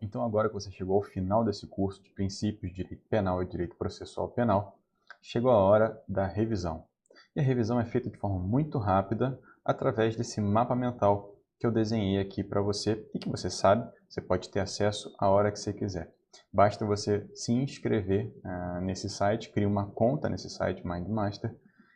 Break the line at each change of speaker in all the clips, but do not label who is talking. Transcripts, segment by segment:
Então, agora que você chegou ao final desse curso de princípios de direito penal e direito processual penal, chegou a hora da revisão. E a revisão é feita de forma muito rápida através desse mapa mental que eu desenhei aqui para você e que você sabe, você pode ter acesso a hora que você quiser. Basta você se inscrever nesse site, criar uma conta nesse site MindMaster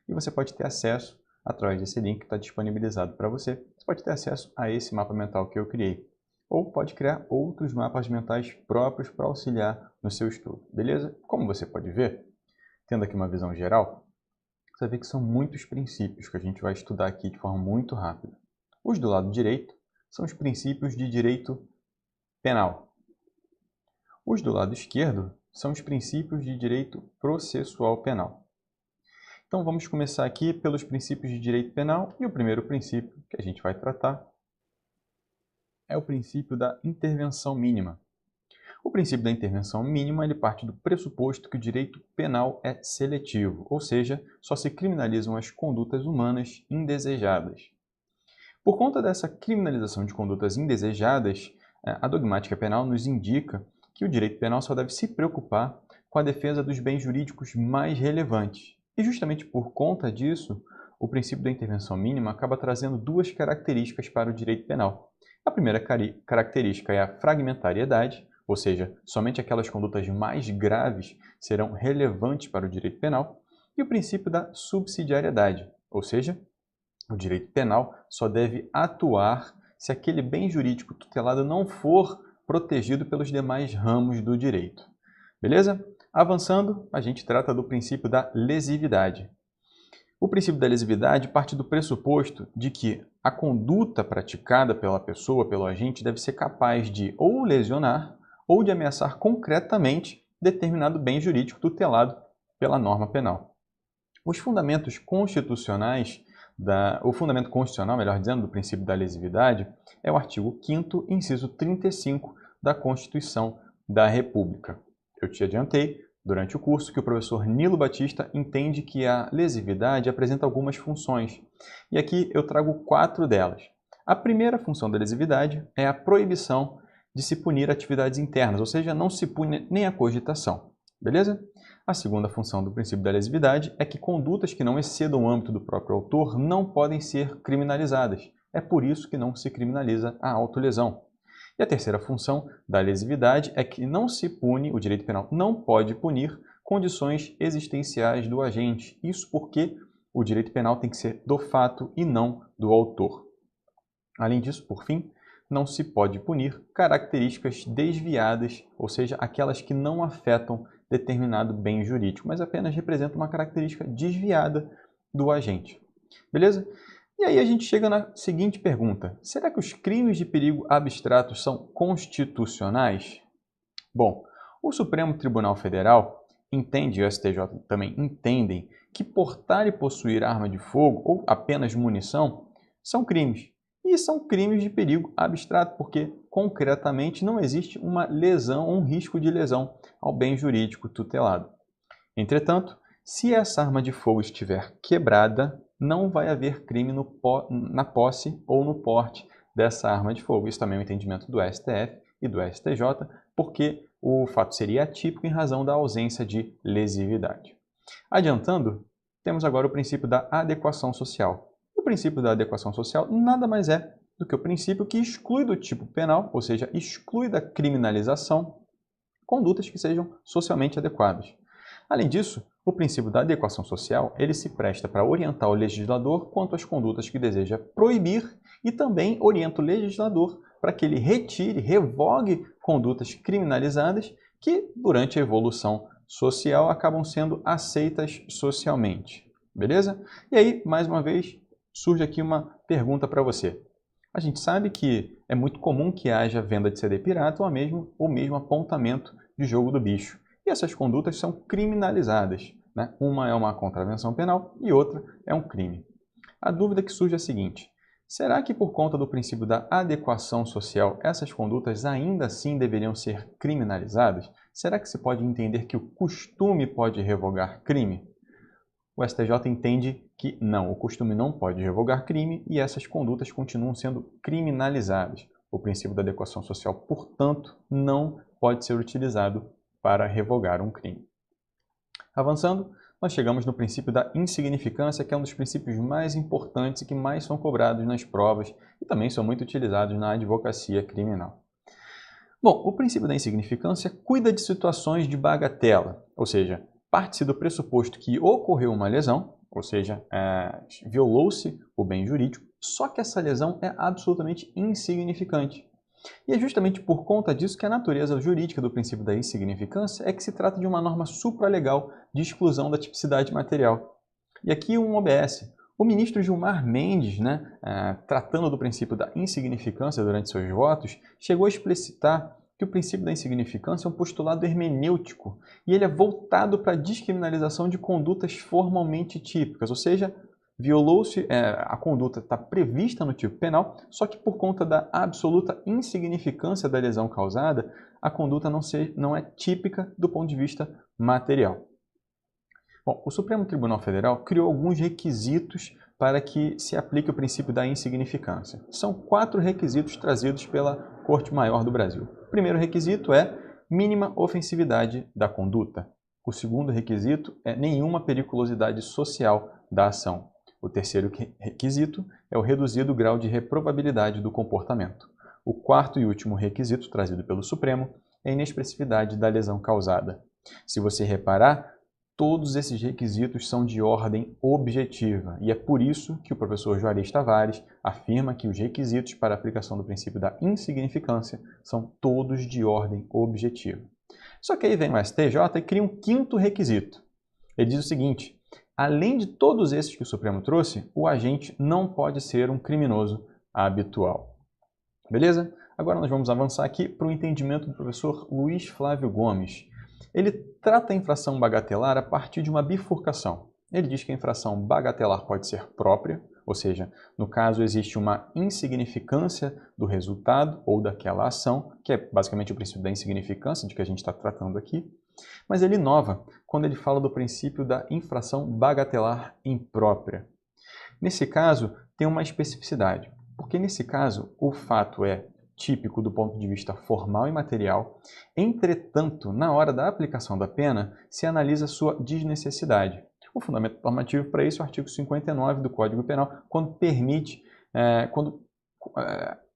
e você pode ter acesso através desse link que está disponibilizado para você. Você pode ter acesso a esse mapa mental que eu criei ou pode criar outros mapas mentais próprios para auxiliar no seu estudo, beleza? Como você pode ver, tendo aqui uma visão geral, você vê que são muitos princípios que a gente vai estudar aqui de forma muito rápida. Os do lado direito são os princípios de direito penal. Os do lado esquerdo são os princípios de direito processual penal. Então vamos começar aqui pelos princípios de direito penal e o primeiro princípio que a gente vai tratar é o princípio da intervenção mínima. O princípio da intervenção mínima ele parte do pressuposto que o direito penal é seletivo, ou seja, só se criminalizam as condutas humanas indesejadas. Por conta dessa criminalização de condutas indesejadas, a dogmática penal nos indica que o direito penal só deve se preocupar com a defesa dos bens jurídicos mais relevantes. E justamente por conta disso, o princípio da intervenção mínima acaba trazendo duas características para o direito penal. A primeira característica é a fragmentariedade, ou seja, somente aquelas condutas mais graves serão relevantes para o direito penal, e o princípio da subsidiariedade, ou seja, o direito penal só deve atuar se aquele bem jurídico tutelado não for protegido pelos demais ramos do direito. Beleza? Avançando, a gente trata do princípio da lesividade. O princípio da lesividade parte do pressuposto de que a conduta praticada pela pessoa, pelo agente, deve ser capaz de ou lesionar ou de ameaçar concretamente determinado bem jurídico tutelado pela norma penal. Os fundamentos constitucionais, o fundamento constitucional, melhor dizendo, do princípio da lesividade é o artigo 5º, inciso 35 da Constituição da República. Eu te adiantei durante o curso que o professor Nilo Batista entende que a lesividade apresenta algumas funções, e aqui eu trago 4 delas. A primeira função da lesividade é a proibição de se punir atividades internas, ou seja, não se pune nem a cogitação, beleza? A segunda função do princípio da lesividade é que condutas que não excedam o âmbito do próprio autor não podem ser criminalizadas. É por isso que não se criminaliza a autolesão. E a terceira função da lesividade é que não se pune, o direito penal não pode punir condições existenciais do agente. Isso porque o direito penal tem que ser do fato e não do autor. Além disso, por fim, não se pode punir características desviadas, ou seja, aquelas que não afetam determinado bem jurídico, mas apenas representam uma característica desviada do agente. Beleza? E aí a gente chega na seguinte pergunta: será que os crimes de perigo abstrato são constitucionais? Bom, o Supremo Tribunal Federal entende, e o STJ também entendem, que portar e possuir arma de fogo ou apenas munição são crimes. E são crimes de perigo abstrato, porque concretamente não existe uma lesão ou um risco de lesão ao bem jurídico tutelado. Entretanto, se essa arma de fogo estiver quebrada, não vai haver crime na posse ou no porte dessa arma de fogo. Isso também é um entendimento do STF e do STJ, porque o fato seria atípico em razão da ausência de lesividade. Adiantando, temos agora o princípio da adequação social. O princípio da adequação social nada mais é do que o princípio que exclui do tipo penal, ou seja, exclui da criminalização, condutas que sejam socialmente adequadas. Além disso, o princípio da adequação social ele se presta para orientar o legislador quanto às condutas que deseja proibir e também orienta o legislador para que ele retire, revogue condutas criminalizadas que, durante a evolução social, acabam sendo aceitas socialmente. Beleza? E aí, mais uma vez, surge aqui uma pergunta para você. A gente sabe que é muito comum que haja venda de CD pirata ou mesmo apontamento de jogo do bicho. E essas condutas são criminalizadas, né? Uma é uma contravenção penal e outra é um crime. A dúvida que surge é a seguinte: será que por conta do princípio da adequação social, essas condutas ainda assim deveriam ser criminalizadas? Será que se pode entender que o costume pode revogar crime? O STJ entende que não, o costume não pode revogar crime e essas condutas continuam sendo criminalizadas. O princípio da adequação social, portanto, não pode ser utilizado para revogar um crime. Avançando, nós chegamos no princípio da insignificância, que é um dos princípios mais importantes e que mais são cobrados nas provas e também são muito utilizados na advocacia criminal. Bom, o princípio da insignificância cuida de situações de bagatela, ou seja, parte-se do pressuposto que ocorreu uma lesão, ou seja, violou-se o bem jurídico, só que essa lesão é absolutamente insignificante. E é justamente por conta disso que a natureza jurídica do princípio da insignificância é que se trata de uma norma supralegal de exclusão da tipicidade material. E aqui um OBS. O ministro Gilmar Mendes, tratando do princípio da insignificância durante seus votos, chegou a explicitar que o princípio da insignificância é um postulado hermenêutico e ele é voltado para a descriminalização de condutas formalmente típicas, ou seja, violou-se, a conduta está prevista no tipo penal, só que por conta da absoluta insignificância da lesão causada, a conduta não é típica do ponto de vista material. Bom, o Supremo Tribunal Federal criou alguns requisitos para que se aplique o princípio da insignificância. São 4 requisitos trazidos pela Corte Maior do Brasil. O primeiro requisito é mínima ofensividade da conduta. O segundo requisito é nenhuma periculosidade social da ação. O terceiro requisito é o reduzido grau de reprovabilidade do comportamento. O quarto e último requisito, trazido pelo Supremo, é a inexpressividade da lesão causada. Se você reparar, todos esses requisitos são de ordem objetiva, e é por isso que o professor Juarez Tavares afirma que os requisitos para a aplicação do princípio da insignificância são todos de ordem objetiva. Só que aí vem o STJ e cria um 5º requisito. Ele diz o seguinte: além de todos esses que o Supremo trouxe, o agente não pode ser um criminoso habitual. Beleza? Agora nós vamos avançar aqui para o entendimento do professor Luiz Flávio Gomes. Ele trata a infração bagatelar a partir de uma bifurcação. Ele diz que a infração bagatelar pode ser própria, ou seja, no caso existe uma insignificância do resultado ou daquela ação, que é basicamente o princípio da insignificância de que a gente está tratando aqui. Mas ele inova quando ele fala do princípio da infração bagatelar imprópria. Nesse caso, tem uma especificidade, porque nesse caso o fato é típico do ponto de vista formal e material, entretanto, na hora da aplicação da pena, se analisa sua desnecessidade. O fundamento normativo para isso é o artigo 59 do Código Penal, quando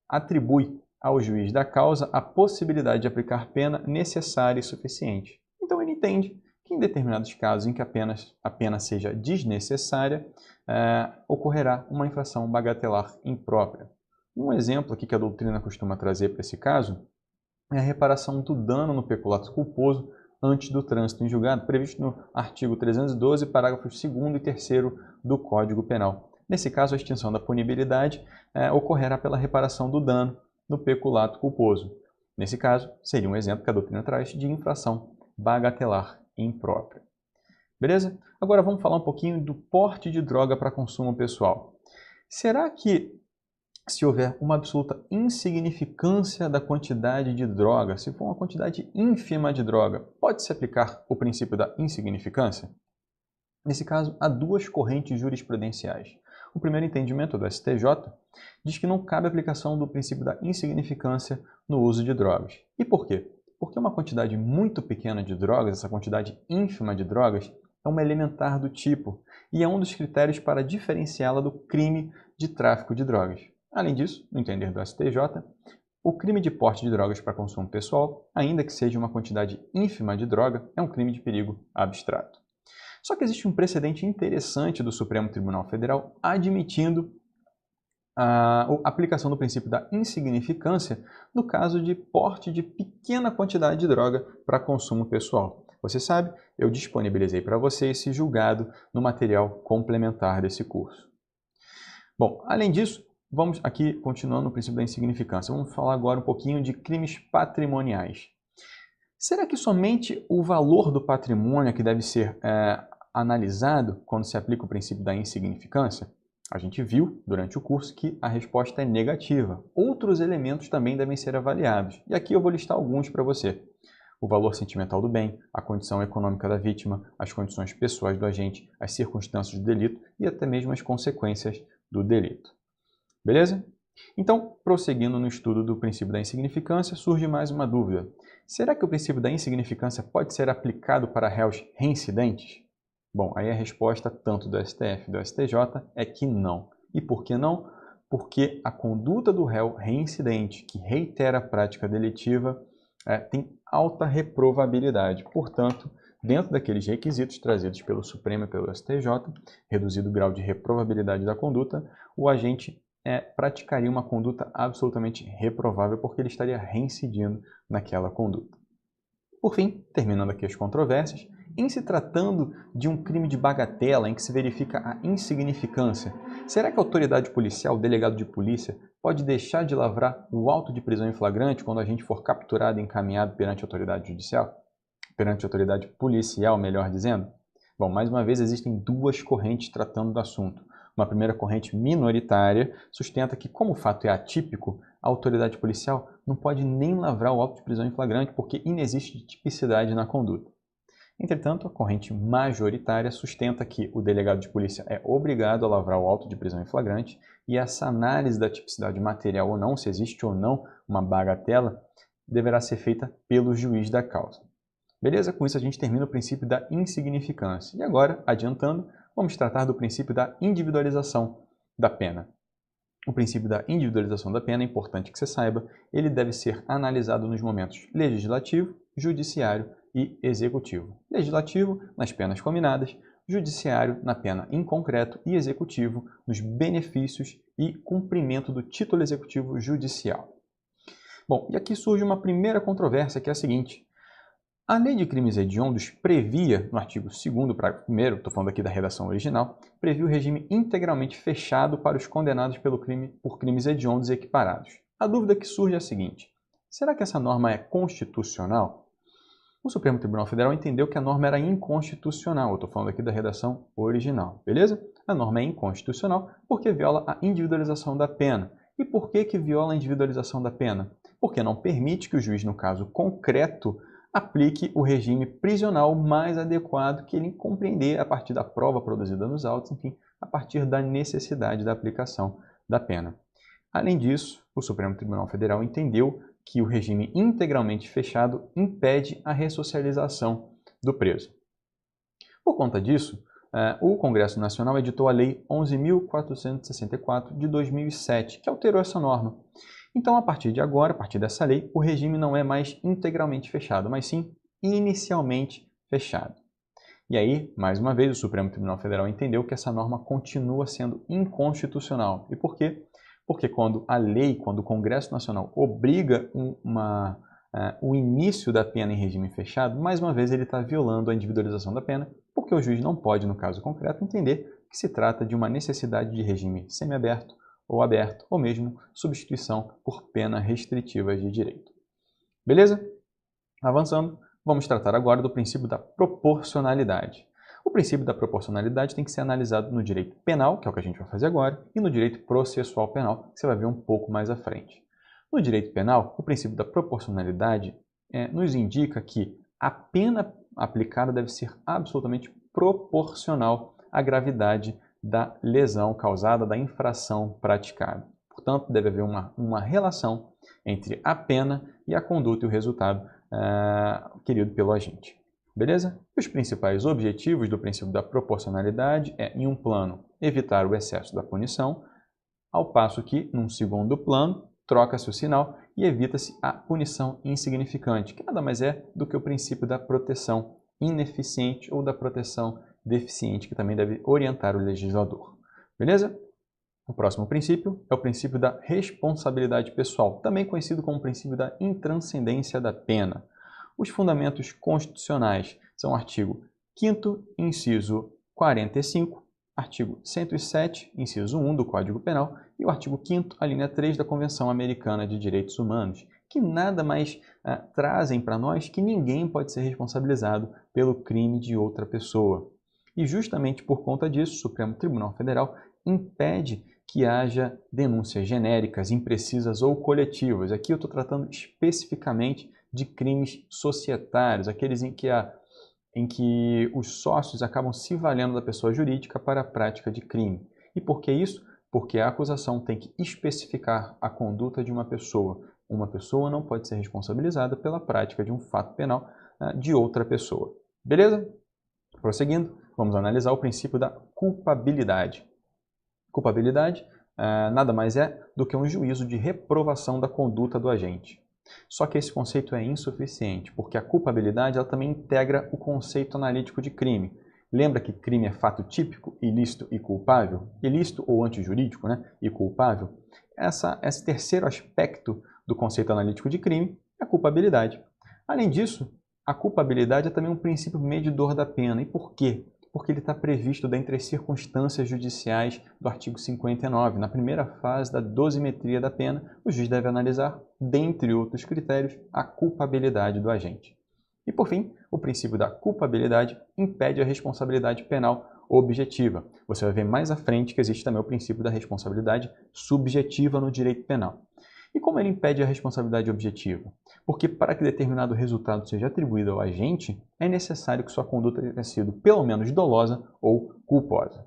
atribui ao juiz da causa a possibilidade de aplicar pena necessária e suficiente. Então ele entende que em determinados casos em que a pena seja desnecessária, ocorrerá uma infração bagatelar imprópria. Um exemplo aqui que a doutrina costuma trazer para esse caso é a reparação do dano no peculato culposo antes do trânsito em julgado, previsto no artigo 312, parágrafos 2º e 3º do Código Penal. Nesse caso, a extinção da punibilidade ocorrerá pela reparação do dano no peculato culposo. Nesse caso, seria um exemplo que a doutrina traz de infração bagatelar imprópria. Beleza? Agora vamos falar um pouquinho do porte de droga para consumo pessoal. Será que se houver uma absoluta insignificância da quantidade de droga, se for uma quantidade ínfima de droga, pode-se aplicar o princípio da insignificância? Nesse caso, há 2 correntes jurisprudenciais. O primeiro entendimento do STJ diz que não cabe aplicação do princípio da insignificância no uso de drogas. E por quê? Porque uma quantidade muito pequena de drogas, essa quantidade ínfima de drogas, é uma elementar do tipo e é um dos critérios para diferenciá-la do crime de tráfico de drogas. Além disso, no entender do STJ, o crime de porte de drogas para consumo pessoal, ainda que seja uma quantidade ínfima de droga, é um crime de perigo abstrato. Só que existe um precedente interessante do Supremo Tribunal Federal admitindo a aplicação do princípio da insignificância no caso de porte de pequena quantidade de droga para consumo pessoal. Você sabe, eu disponibilizei para você esse julgado no material complementar desse curso. Bom, além disso, vamos aqui, continuando no princípio da insignificância, vamos falar agora um pouquinho de crimes patrimoniais. Será que somente o valor do patrimônio é que deve ser analisado quando se aplica o princípio da insignificância? A gente viu durante o curso que a resposta é negativa. Outros elementos também devem ser avaliados. E aqui eu vou listar alguns para você. O valor sentimental do bem, a condição econômica da vítima, as condições pessoais do agente, as circunstâncias do delito e até mesmo as consequências do delito. Beleza? Então, prosseguindo no estudo do princípio da insignificância, surge mais uma dúvida. Será que o princípio da insignificância pode ser aplicado para réus reincidentes? Bom, aí a resposta tanto do STF e do STJ é que não. E por que não? Porque a conduta do réu reincidente, que reitera a prática delitiva, tem alta reprovabilidade. Portanto, dentro daqueles requisitos trazidos pelo Supremo e pelo STJ, reduzido o grau de reprovabilidade da conduta, o agente praticaria uma conduta absolutamente reprovável porque ele estaria reincidindo naquela conduta. Por fim, terminando aqui as controvérsias, em se tratando de um crime de bagatela em que se verifica a insignificância, será que a autoridade policial, o delegado de polícia, pode deixar de lavrar o auto de prisão em flagrante quando a gente for capturado e encaminhado perante a autoridade judicial? Perante a autoridade policial, melhor dizendo? Bom, mais uma vez existem duas correntes tratando do assunto. Uma primeira corrente minoritária sustenta que, como o fato é atípico, a autoridade policial não pode nem lavrar o auto de prisão em flagrante porque inexiste tipicidade na conduta. Entretanto, a corrente majoritária sustenta que o delegado de polícia é obrigado a lavrar o auto de prisão em flagrante e essa análise da tipicidade material ou não, se existe ou não uma bagatela, deverá ser feita pelo juiz da causa. Beleza? Com isso a gente termina o princípio da insignificância. E agora, adiantando, vamos tratar do princípio da individualização da pena. O princípio da individualização da pena, é importante que você saiba, ele deve ser analisado nos momentos legislativo, judiciário e executivo. Legislativo, nas penas cominadas, judiciário, na pena em concreto e executivo, nos benefícios e cumprimento do título executivo judicial. Bom, e aqui surge uma primeira controvérsia, que é a seguinte. A Lei de Crimes Hediondos previa, no artigo 2º, parágrafo 1º, estou falando aqui da redação original, previa o regime integralmente fechado para os condenados por crimes hediondos e equiparados. A dúvida que surge é a seguinte: será que essa norma é constitucional? O Supremo Tribunal Federal entendeu que a norma era inconstitucional, eu estou falando aqui da redação original, beleza? A norma é inconstitucional porque viola a individualização da pena. E por que viola a individualização da pena? Porque não permite que o juiz, no caso concreto, aplique o regime prisional mais adequado que ele compreender a partir da prova produzida nos autos, enfim, a partir da necessidade da aplicação da pena. Além disso, o Supremo Tribunal Federal entendeu que o regime integralmente fechado impede a ressocialização do preso. Por conta disso, o Congresso Nacional editou a Lei 11.464 de 2007, que alterou essa norma. Então, a partir de agora, a partir dessa lei, o regime não é mais integralmente fechado, mas sim inicialmente fechado. E aí, mais uma vez, o Supremo Tribunal Federal entendeu que essa norma continua sendo inconstitucional. E por quê? Porque quando a lei, quando o Congresso Nacional obriga o início da pena em regime fechado, mais uma vez ele está violando a individualização da pena, porque o juiz não pode, no caso concreto, entender que se trata de uma necessidade de regime semiaberto ou aberto, ou mesmo substituição por pena restritiva de direito. Beleza? Avançando, vamos tratar agora do princípio da proporcionalidade. O princípio da proporcionalidade tem que ser analisado no direito penal, que é o que a gente vai fazer agora, e no direito processual penal, que você vai ver um pouco mais à frente. No direito penal, o princípio da proporcionalidade nos indica que a pena aplicada deve ser absolutamente proporcional à gravidade da lesão causada, da infração praticada. Portanto, deve haver uma relação entre a pena e a conduta e o resultado querido pelo agente. Beleza? Os principais objetivos do princípio da proporcionalidade em um plano, evitar o excesso da punição, ao passo que, num segundo plano, troca-se o sinal e evita-se a punição insignificante, que nada mais é do que o princípio da proteção ineficiente ou da proteção deficiente, que também deve orientar o legislador. Beleza? O próximo princípio é o princípio da responsabilidade pessoal, também conhecido como princípio da intranscendência da pena. Os fundamentos constitucionais são o artigo 5º, inciso 45, artigo 107, inciso 1 do Código Penal e o artigo 5º, a linha 3 da Convenção Americana de Direitos Humanos, que nada mais trazem para nós que ninguém pode ser responsabilizado pelo crime de outra pessoa. E justamente por conta disso, o Supremo Tribunal Federal impede que haja denúncias genéricas, imprecisas ou coletivas. Aqui eu estou tratando especificamente de crimes societários, aqueles em que os sócios acabam se valendo da pessoa jurídica para a prática de crime. E por que isso? porque a acusação tem que especificar a conduta de uma pessoa. Uma pessoa não pode ser responsabilizada pela prática de um fato penal de outra pessoa. Beleza? Prosseguindo, vamos analisar o princípio da culpabilidade. Culpabilidade nada mais é do que um juízo de reprovação da conduta do agente. Só que esse conceito é insuficiente, porque a culpabilidade ela também integra o conceito analítico de crime. Lembra que crime é fato típico, ilícito e culpável? Ilícito ou antijurídico, né? E culpável? Esse terceiro aspecto do conceito analítico de crime é a culpabilidade. Além disso, a culpabilidade é também um princípio medidor da pena. E por quê? Porque ele está previsto dentre as circunstâncias judiciais do artigo 59. Na primeira fase da dosimetria da pena, o juiz deve analisar, dentre outros critérios, a culpabilidade do agente. E, por fim, o princípio da culpabilidade impede a responsabilidade penal objetiva. Você vai ver mais à frente que existe também o princípio da responsabilidade subjetiva no direito penal. E como ele impede a responsabilidade objetiva? Porque para que determinado resultado seja atribuído ao agente, é necessário que sua conduta tenha sido pelo menos dolosa ou culposa.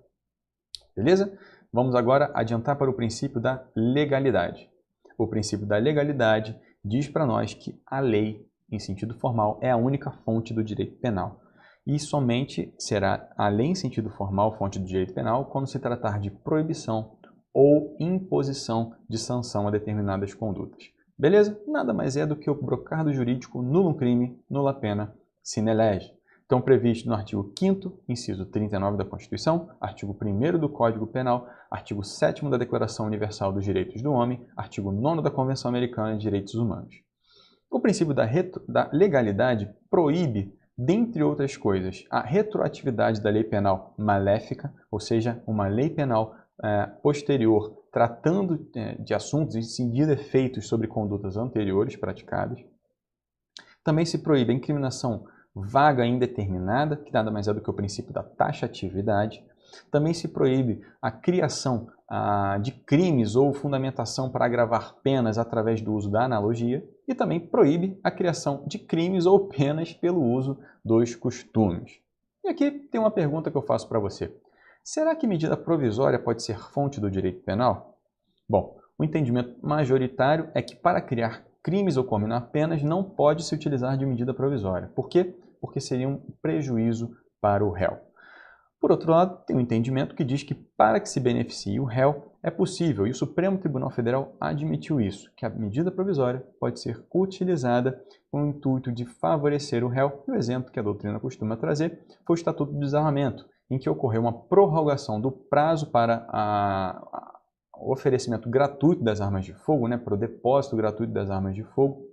Beleza? Vamos agora adiantar para o princípio da legalidade. O princípio da legalidade diz para nós que a lei, em sentido formal, é a única fonte do direito penal. E somente será a lei em sentido formal fonte do direito penal quando se tratar de proibição ou imposição de sanção a determinadas condutas. Beleza? Nada mais é do que o brocardo jurídico nullum crime, nulla pena, sine lege. Estão previstos no artigo 5º, inciso 39 da Constituição, artigo 1º do Código Penal, artigo 7º da Declaração Universal dos Direitos do Homem, artigo 9º da Convenção Americana de Direitos Humanos. O princípio da legalidade proíbe, dentre outras coisas, a retroatividade da lei penal maléfica, ou seja, uma lei penal posterior tratando de assuntos e incidindo efeitos sobre condutas anteriores praticadas. Também se proíbe a incriminação vaga e indeterminada, que nada mais é do que o princípio da taxatividade. Também se proíbe a criação de crimes ou fundamentação para agravar penas através do uso da analogia e também proíbe a criação de crimes ou penas pelo uso dos costumes. E aqui tem uma pergunta que eu faço para você. Será que medida provisória pode ser fonte do direito penal? Bom, o entendimento majoritário é que para criar crimes ou combinar penas não pode se utilizar de medida provisória. Por quê? Porque seria um prejuízo para o réu. Por outro lado, tem um entendimento que diz que para que se beneficie o réu é possível, e o Supremo Tribunal Federal admitiu isso, que a medida provisória pode ser utilizada com o intuito de favorecer o réu. E o exemplo que a doutrina costuma trazer foi o Estatuto do Desarmamento, em que ocorreu uma prorrogação do prazo para o oferecimento gratuito das armas de fogo, para o depósito gratuito das armas de fogo,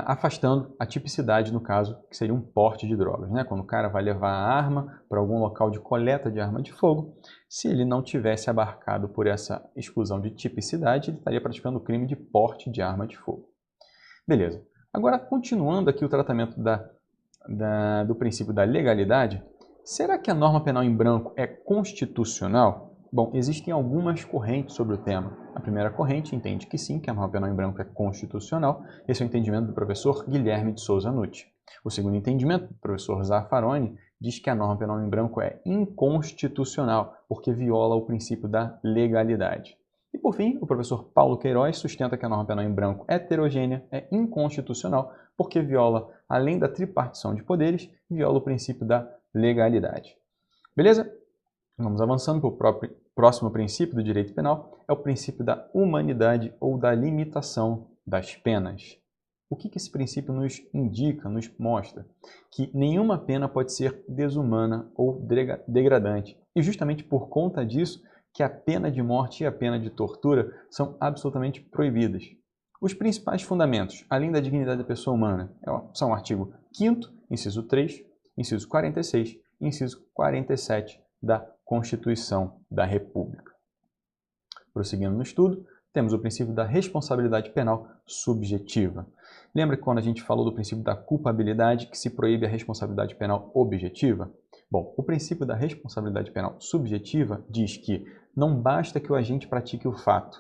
afastando a tipicidade, no caso, que seria um porte de drogas. Quando o cara vai levar a arma para algum local de coleta de arma de fogo, se ele não tivesse abarcado por essa exclusão de tipicidade, ele estaria praticando o crime de porte de arma de fogo. Beleza. Agora, continuando aqui o tratamento do princípio da legalidade, será que a norma penal em branco é constitucional? Bom, existem algumas correntes sobre o tema. A primeira corrente entende que sim, que a norma penal em branco é constitucional. Esse é o entendimento do professor Guilherme de Souza Nutti. O segundo entendimento, do professor Zaffaroni, diz que a norma penal em branco é inconstitucional, porque viola o princípio da legalidade. E por fim, o professor Paulo Queiroz sustenta que a norma penal em branco é heterogênea, é inconstitucional, porque viola, além da tripartição de poderes, viola o princípio da legalidade. Beleza? Vamos avançando para o próximo princípio do direito penal, é o princípio da humanidade ou da limitação das penas. O que esse princípio nos indica, nos mostra? Que nenhuma pena pode ser desumana ou degradante. E justamente por conta disso, que a pena de morte e a pena de tortura são absolutamente proibidas. Os principais fundamentos, além da dignidade da pessoa humana, são o artigo 5º, inciso 3, inciso 46 e inciso 47 da Constituição da República. Prosseguindo no estudo, temos o princípio da responsabilidade penal subjetiva. Lembra que quando a gente falou do princípio da culpabilidade, que se proíbe a responsabilidade penal objetiva? Bom, o princípio da responsabilidade penal subjetiva diz que não basta que o agente pratique o fato.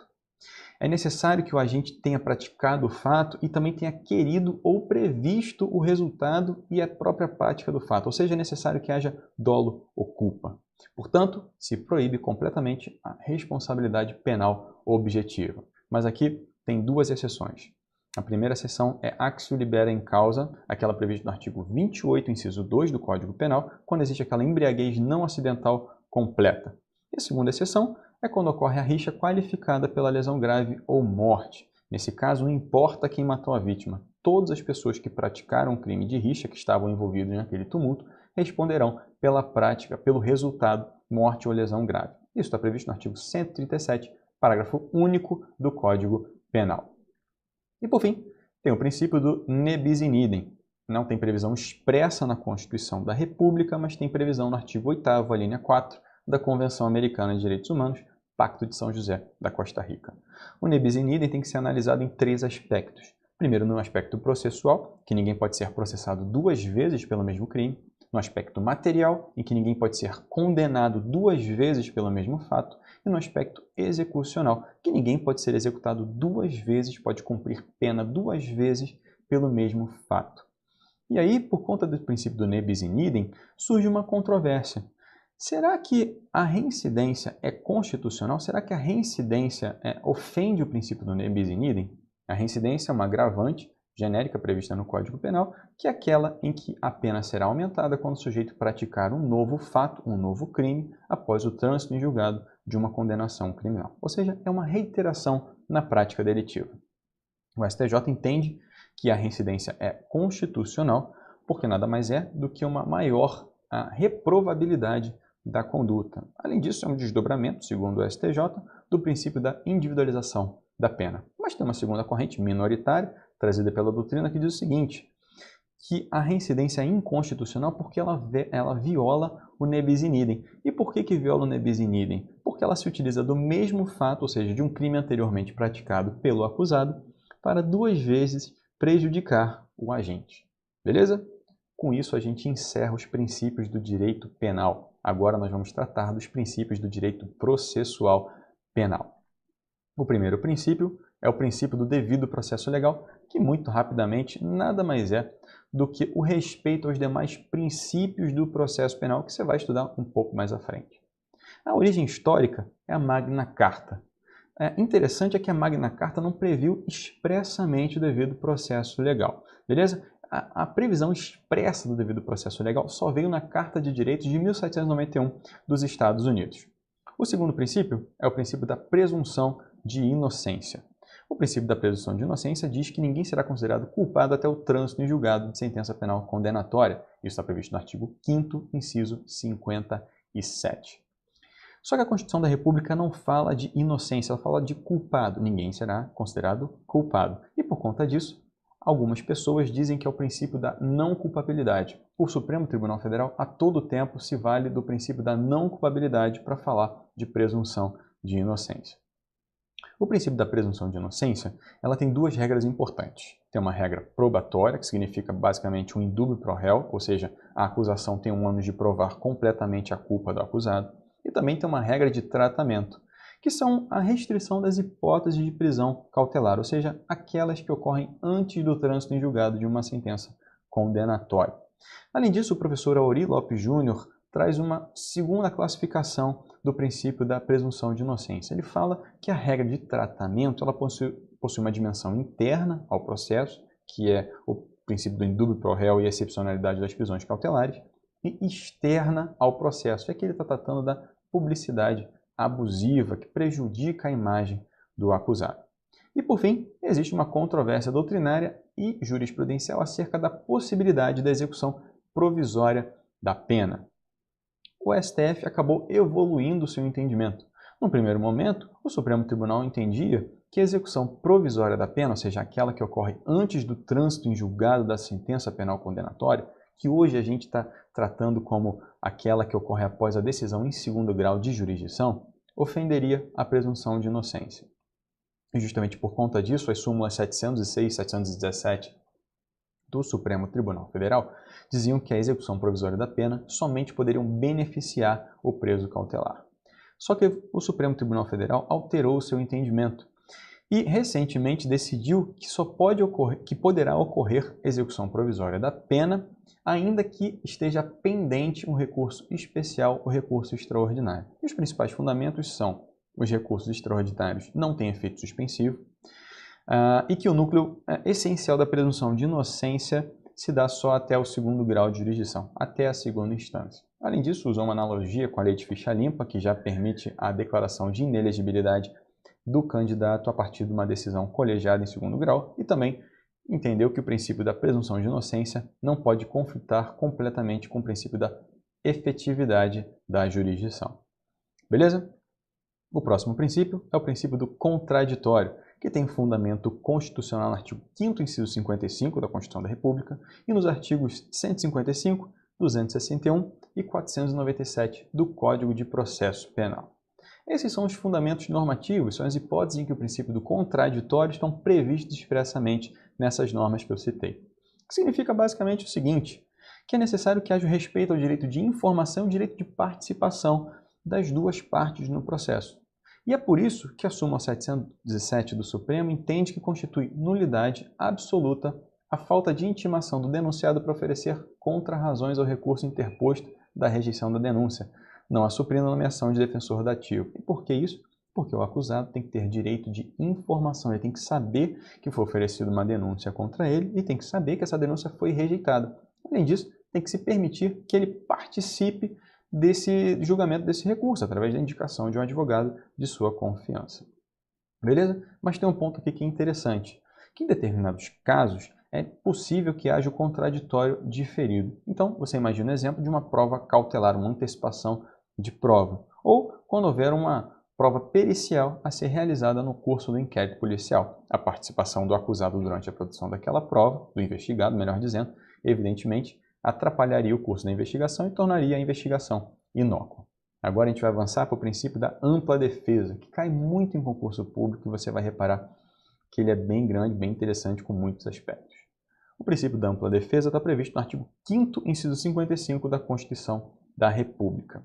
É necessário que o agente tenha praticado o fato e também tenha querido ou previsto o resultado e a própria prática do fato. Ou seja, é necessário que haja dolo ou culpa. Portanto, se proíbe completamente a responsabilidade penal objetiva. Mas aqui tem duas exceções. A primeira exceção é actio libera in causa, aquela prevista no artigo 28, inciso 2 do Código Penal, quando existe aquela embriaguez não acidental completa. E a segunda exceção é quando ocorre a rixa qualificada pela lesão grave ou morte. Nesse caso, não importa quem matou a vítima, todas as pessoas que praticaram o crime de rixa, que estavam envolvidas naquele tumulto, responderão pela prática, pelo resultado, morte ou lesão grave. Isso está previsto no artigo 137, parágrafo único do Código Penal. E, por fim, tem o princípio do ne bis in idem. Não tem previsão expressa na Constituição da República, mas tem previsão no artigo 8º, a linha 4, da Convenção Americana de Direitos Humanos, Pacto de São José da Costa Rica. O ne bis in idem tem que ser analisado em 3 aspectos. Primeiro, no aspecto processual, que ninguém pode ser processado 2 vezes pelo mesmo crime. No aspecto material, em que ninguém pode ser condenado 2 vezes pelo mesmo fato. E no aspecto execucional, que ninguém pode ser executado 2 vezes, pode cumprir pena 2 vezes pelo mesmo fato. E aí, por conta do princípio do ne bis in idem, surge uma controvérsia. Será que a reincidência é constitucional? Será que a reincidência ofende o princípio do ne bis in idem? A reincidência é uma agravante genérica prevista no Código Penal, que é aquela em que a pena será aumentada quando o sujeito praticar um novo fato, um novo crime, após o trânsito em julgado de uma condenação criminal. Ou seja, é uma reiteração na prática delitiva. O STJ entende que a reincidência é constitucional porque nada mais é do que uma maior reprovabilidade da conduta. Além disso, é um desdobramento, segundo o STJ, do princípio da individualização da pena. Mas tem uma segunda corrente minoritária, trazida pela doutrina, que diz o seguinte, que a reincidência é inconstitucional porque ela viola o ne bis in idem. E por que viola o ne bis in idem? Porque ela se utiliza do mesmo fato, ou seja, de um crime anteriormente praticado pelo acusado, para 2 vezes prejudicar o agente. Beleza? Com isso, a gente encerra os princípios do direito penal. Agora nós vamos tratar dos princípios do direito processual penal. O primeiro princípio é o princípio do devido processo legal, que muito rapidamente nada mais é do que o respeito aos demais princípios do processo penal, que você vai estudar um pouco mais à frente. A origem histórica é a Magna Carta. Interessante é que a Magna Carta não previu expressamente o devido processo legal, beleza? A previsão expressa do devido processo legal só veio na Carta de Direitos de 1791 dos Estados Unidos. O segundo princípio é o princípio da presunção de inocência. O princípio da presunção de inocência diz que ninguém será considerado culpado até o trânsito em julgado de sentença penal condenatória. Isso está previsto no artigo 5º, inciso 57. Só que a Constituição da República não fala de inocência, ela fala de culpado. Ninguém será considerado culpado. E por conta disso, algumas pessoas dizem que é o princípio da não culpabilidade. O Supremo Tribunal Federal a todo tempo se vale do princípio da não culpabilidade para falar de presunção de inocência. O princípio da presunção de inocência, ela tem 2 regras importantes. Tem uma regra probatória, que significa basicamente um indúbio pro réu, ou seja, a acusação tem um ônus de provar completamente a culpa do acusado. E também tem uma regra de tratamento, que são a restrição das hipóteses de prisão cautelar, ou seja, aquelas que ocorrem antes do trânsito em julgado de uma sentença condenatória. Além disso, o professor Auri Lopes Júnior traz uma segunda classificação do princípio da presunção de inocência. Ele fala que a regra de tratamento ela possui uma dimensão interna ao processo, que é o princípio do indúbio pro réu e a excepcionalidade das prisões cautelares, e externa ao processo. Aqui ele está tratando da publicidade abusiva que prejudica a imagem do acusado. E, por fim, existe uma controvérsia doutrinária e jurisprudencial acerca da possibilidade da execução provisória da pena. O STF acabou evoluindo seu entendimento. No primeiro momento, o Supremo Tribunal entendia que a execução provisória da pena, ou seja, aquela que ocorre antes do trânsito em julgado da sentença penal condenatória, que hoje a gente está tratando como aquela que ocorre após a decisão em segundo grau de jurisdição, ofenderia a presunção de inocência. E justamente por conta disso, as súmulas 706 e 717 do Supremo Tribunal Federal diziam que a execução provisória da pena somente poderiam beneficiar o preso cautelar. Só que o Supremo Tribunal Federal alterou seu entendimento e recentemente decidiu que que poderá ocorrer execução provisória da pena, ainda que esteja pendente um recurso especial ou recurso extraordinário. E os principais fundamentos são: os recursos extraordinários não têm efeito suspensivo, e que o núcleo essencial da presunção de inocência se dá só até o segundo grau de jurisdição, até a segunda instância. Além disso, usou uma analogia com a lei de ficha limpa, que já permite a declaração de inelegibilidade do candidato a partir de uma decisão colegiada em segundo grau, e também entendeu que o princípio da presunção de inocência não pode conflitar completamente com o princípio da efetividade da jurisdição. Beleza? O próximo princípio é o princípio do contraditório, que tem fundamento constitucional no artigo 5º, inciso 55 da Constituição da República e nos artigos 155, 261 e 497 do Código de Processo Penal. Esses são os fundamentos normativos, são as hipóteses em que o princípio do contraditório estão previstos expressamente nessas normas que eu citei. O que significa basicamente o seguinte, que é necessário que haja respeito ao direito de informação e ao direito de participação das duas partes no processo. E é por isso que a súmula 717 do Supremo entende que constitui nulidade absoluta a falta de intimação do denunciado para oferecer contra-razões ao recurso interposto da rejeição da denúncia, não a suprir a nomeação de defensor dativo. E por que isso? Porque o acusado tem que ter direito de informação, ele tem que saber que foi oferecida uma denúncia contra ele e tem que saber que essa denúncia foi rejeitada. Além disso, tem que se permitir que ele participe desse julgamento desse recurso, através da indicação de um advogado de sua confiança. Beleza? Mas tem um ponto aqui que é interessante, que em determinados casos é possível que haja o contraditório diferido. Então, você imagina o exemplo de uma prova cautelar, uma antecipação de prova, ou quando houver uma prova pericial a ser realizada no curso do inquérito policial. A participação do acusado durante a produção daquela prova, do investigado, melhor dizendo, evidentemente, atrapalharia o curso da investigação e tornaria a investigação inócua. Agora a gente vai avançar para o princípio da ampla defesa, que cai muito em concurso público e você vai reparar que ele é bem grande, bem interessante com muitos aspectos. O princípio da ampla defesa está previsto no artigo 5º, inciso 55 da Constituição da República.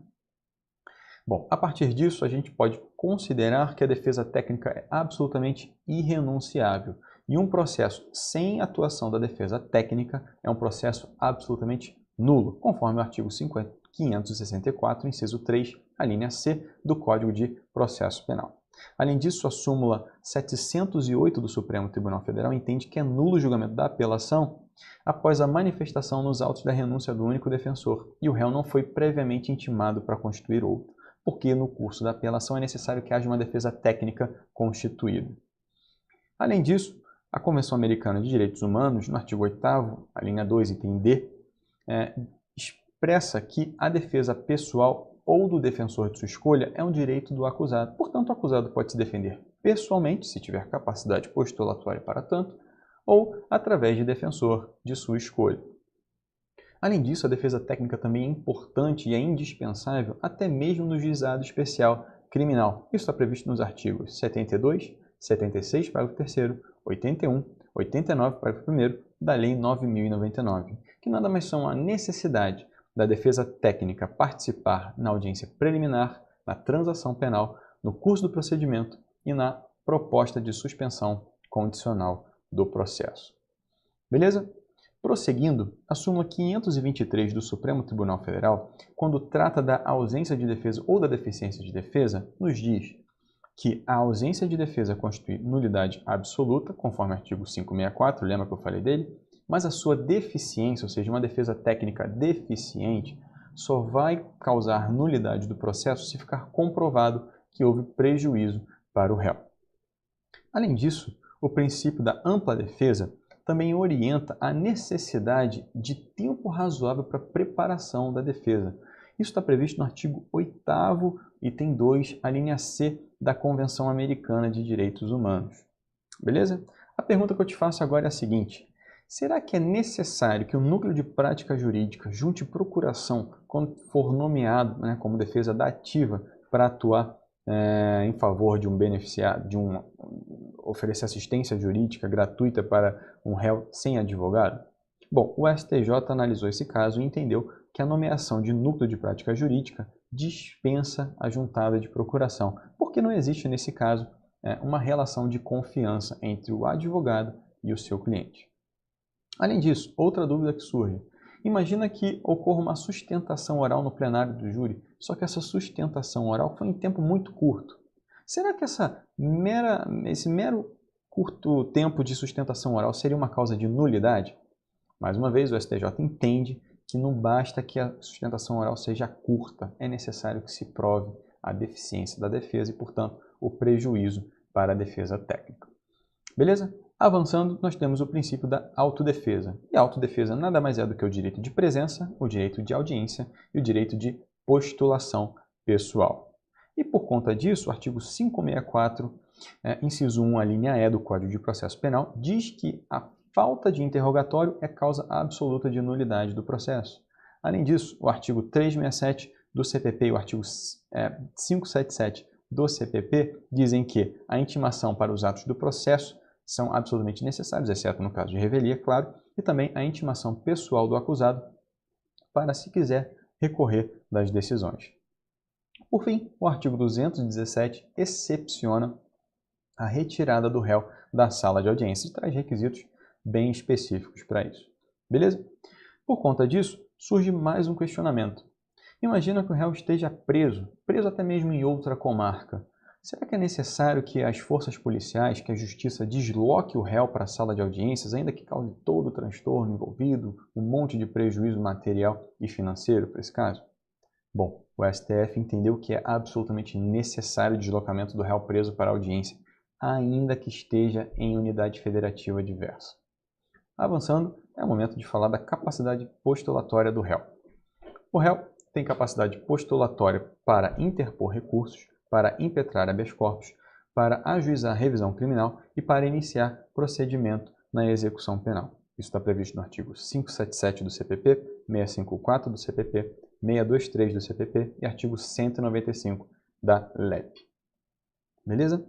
Bom, a partir disso a gente pode considerar que a defesa técnica é absolutamente irrenunciável. E um processo sem atuação da defesa técnica é um processo absolutamente nulo, conforme o artigo 564, inciso 3, a linha C do Código de Processo Penal. Além disso, a súmula 708 do Supremo Tribunal Federal entende que é nulo o julgamento da apelação após a manifestação nos autos da renúncia do único defensor e o réu não foi previamente intimado para constituir outro, porque no curso da apelação é necessário que haja uma defesa técnica constituída. Além disso, a Convenção Americana de Direitos Humanos, no artigo 8º, a linha 2, item D, expressa que a defesa pessoal ou do defensor de sua escolha é um direito do acusado. Portanto, o acusado pode se defender pessoalmente, se tiver capacidade postulatória para tanto, ou através de defensor de sua escolha. Além disso, a defesa técnica também é importante e é indispensável até mesmo no juizado especial criminal. Isso está previsto nos artigos 72, 76, parágrafo 3º, 81, 89, parágrafo 1º da Lei 9.099, que nada mais são a necessidade da defesa técnica participar na audiência preliminar, na transação penal, no curso do procedimento e na proposta de suspensão condicional do processo. Beleza? Prosseguindo, a súmula 523 do Supremo Tribunal Federal, quando trata da ausência de defesa ou da deficiência de defesa, nos diz que a ausência de defesa constitui nulidade absoluta, conforme o artigo 564, lembra que eu falei dele? Mas a sua deficiência, ou seja, uma defesa técnica deficiente, só vai causar nulidade do processo se ficar comprovado que houve prejuízo para o réu. Além disso, o princípio da ampla defesa também orienta a necessidade de tempo razoável para a preparação da defesa. Isso está previsto no artigo 8º, item 2, a linha C da Convenção Americana de Direitos Humanos. Beleza? A pergunta que eu te faço agora é a seguinte: será que é necessário que o núcleo de prática jurídica junte procuração quando for nomeado, como defesa dativa para atuar em favor de um beneficiário, oferecer assistência jurídica gratuita para um réu sem advogado? Bom, o STJ analisou esse caso e entendeu que a nomeação de núcleo de prática jurídica dispensa a juntada de procuração, porque não existe nesse caso uma relação de confiança entre o advogado e o seu cliente. Além disso, outra dúvida que surge. Imagina que ocorra uma sustentação oral no plenário do júri, só que essa sustentação oral foi em tempo muito curto. Será que esse mero curto tempo de sustentação oral seria uma causa de nulidade? Mais uma vez, o STJ entende que não basta que a sustentação oral seja curta, é necessário que se prove a deficiência da defesa e, portanto, o prejuízo para a defesa técnica. Beleza? Avançando, nós temos o princípio da autodefesa. E a autodefesa nada mais é do que o direito de presença, o direito de audiência e o direito de postulação pessoal. E por conta disso, o artigo 564, inciso 1, a linha E do Código de Processo Penal, diz que a falta de interrogatório é causa absoluta de nulidade do processo. Além disso, o artigo 367 do CPP e o artigo 577 do CPP dizem que a intimação para os atos do processo são absolutamente necessários, exceto no caso de revelia, claro, e também a intimação pessoal do acusado para, se quiser, recorrer das decisões. Por fim, o artigo 217 excepciona a retirada do réu da sala de audiência e traz requisitos bem específicos para isso. Beleza? Por conta disso, surge mais um questionamento. Imagina que o réu esteja preso até mesmo em outra comarca. Será que é necessário que as forças policiais, que a justiça desloque o réu para a sala de audiências, ainda que cause todo o transtorno envolvido, um monte de prejuízo material e financeiro para esse caso? Bom, o STF entendeu que é absolutamente necessário o deslocamento do réu preso para a audiência, ainda que esteja em unidade federativa diversa. Avançando, é o momento de falar da capacidade postulatória do réu. O réu tem capacidade postulatória para interpor recursos, para impetrar habeas corpus, para ajuizar revisão criminal e para iniciar procedimento na execução penal. Isso está previsto no artigo 577 do CPP, 654 do CPP, 623 do CPP e artigo 195 da LEP. Beleza?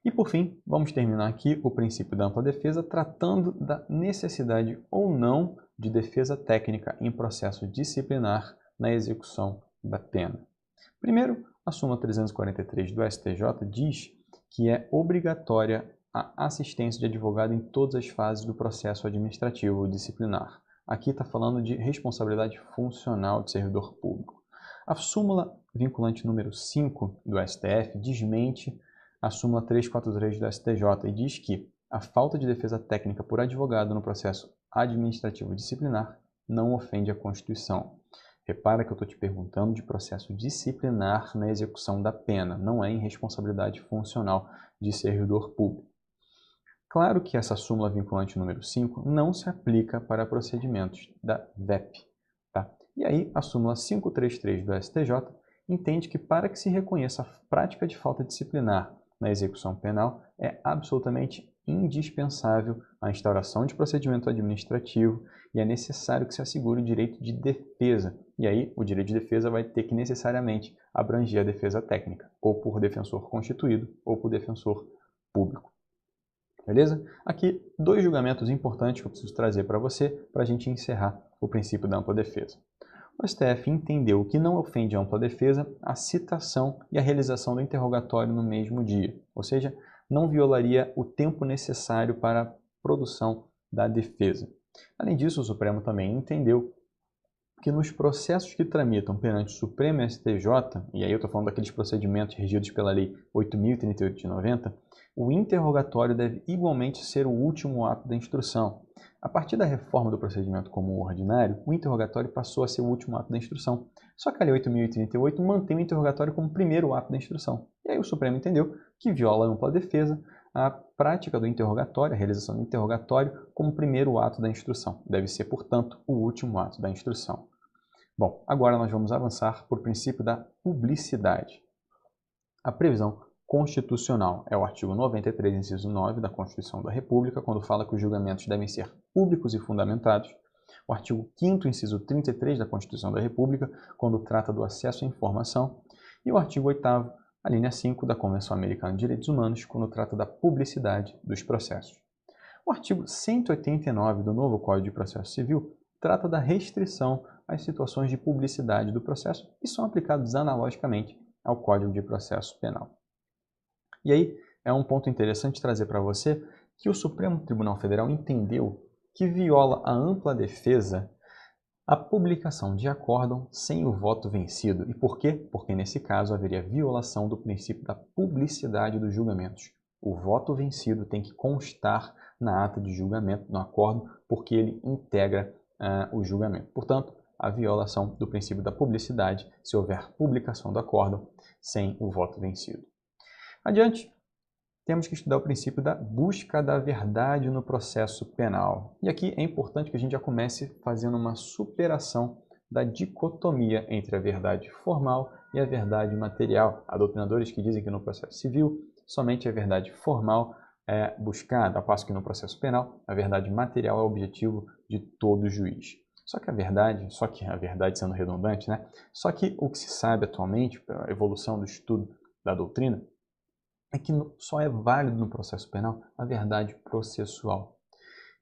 E por fim, vamos terminar aqui o princípio da ampla defesa tratando da necessidade ou não de defesa técnica em processo disciplinar na execução da pena. Primeiro, a súmula 343 do STJ diz que é obrigatória a assistência de advogado em todas as fases do processo administrativo disciplinar. Aqui está falando de responsabilidade funcional de servidor público. A súmula vinculante número 5 do STF desmente a súmula 343 do STJ e diz que a falta de defesa técnica por advogado no processo administrativo disciplinar não ofende a Constituição. Repara que eu estou te perguntando de processo disciplinar na execução da pena, não é em responsabilidade funcional de servidor público. Claro que essa súmula vinculante número 5 não se aplica para procedimentos da VEP. Tá? E aí, a súmula 533 do STJ entende que para que se reconheça a prática de falta disciplinar na execução penal, é absolutamente indispensável a instauração de procedimento administrativo e é necessário que se assegure o direito de defesa. E aí, o direito de defesa vai ter que necessariamente abranger a defesa técnica, ou por defensor constituído, ou por defensor público. Beleza? Aqui, dois julgamentos importantes que eu preciso trazer para você, para a gente encerrar o princípio da ampla defesa. O STF entendeu que não ofende a ampla defesa a citação e a realização do interrogatório no mesmo dia, ou seja, não violaria o tempo necessário para a produção da defesa. Além disso, o Supremo também entendeu que nos processos que tramitam perante o Supremo e STJ, e aí eu estou falando daqueles procedimentos regidos pela Lei 8.038 de 90, o interrogatório deve igualmente ser o último ato da instrução. A partir da reforma do procedimento comum ordinário, o interrogatório passou a ser o último ato da instrução. Só que a Lei 8.038 mantém o interrogatório como primeiro ato da instrução. E aí o Supremo entendeu que viola a ampla defesa a prática do interrogatório, a realização do interrogatório, como primeiro ato da instrução. Deve ser, portanto, o último ato da instrução. Bom, agora nós vamos avançar por princípio da publicidade. A previsão constitucional é o artigo 93, inciso 9 da Constituição da República, quando fala que os julgamentos devem ser públicos e fundamentados. O artigo 5º, inciso 33 da Constituição da República, quando trata do acesso à informação. E o artigo 8º, a linha 5 da Convenção Americana de Direitos Humanos, quando trata da publicidade dos processos. O artigo 189 do novo Código de Processo Civil trata da restrição às situações de publicidade do processo e são aplicados analogicamente ao Código de Processo Penal. E aí, é um ponto interessante trazer para você que o Supremo Tribunal Federal entendeu que viola a ampla defesa a publicação de acórdão sem o voto vencido. E por quê? Porque nesse caso haveria violação do princípio da publicidade dos julgamentos. O voto vencido tem que constar na ata de julgamento, no acórdão, porque ele integra o julgamento. Portanto, a violação do princípio da publicidade se houver publicação do acórdão sem o voto vencido. Adiante, temos que estudar o princípio da busca da verdade no processo penal. E aqui é importante que a gente já comece fazendo uma superação da dicotomia entre a verdade formal e a verdade material. Há doutrinadores que dizem que no processo civil somente a verdade formal é buscada, ao passo que no processo penal a verdade material é o objetivo de todo juiz. Só que a verdade sendo redundante, né? Só que o que se sabe atualmente, pela evolução do estudo da doutrina, é que só é válido no processo penal a verdade processual.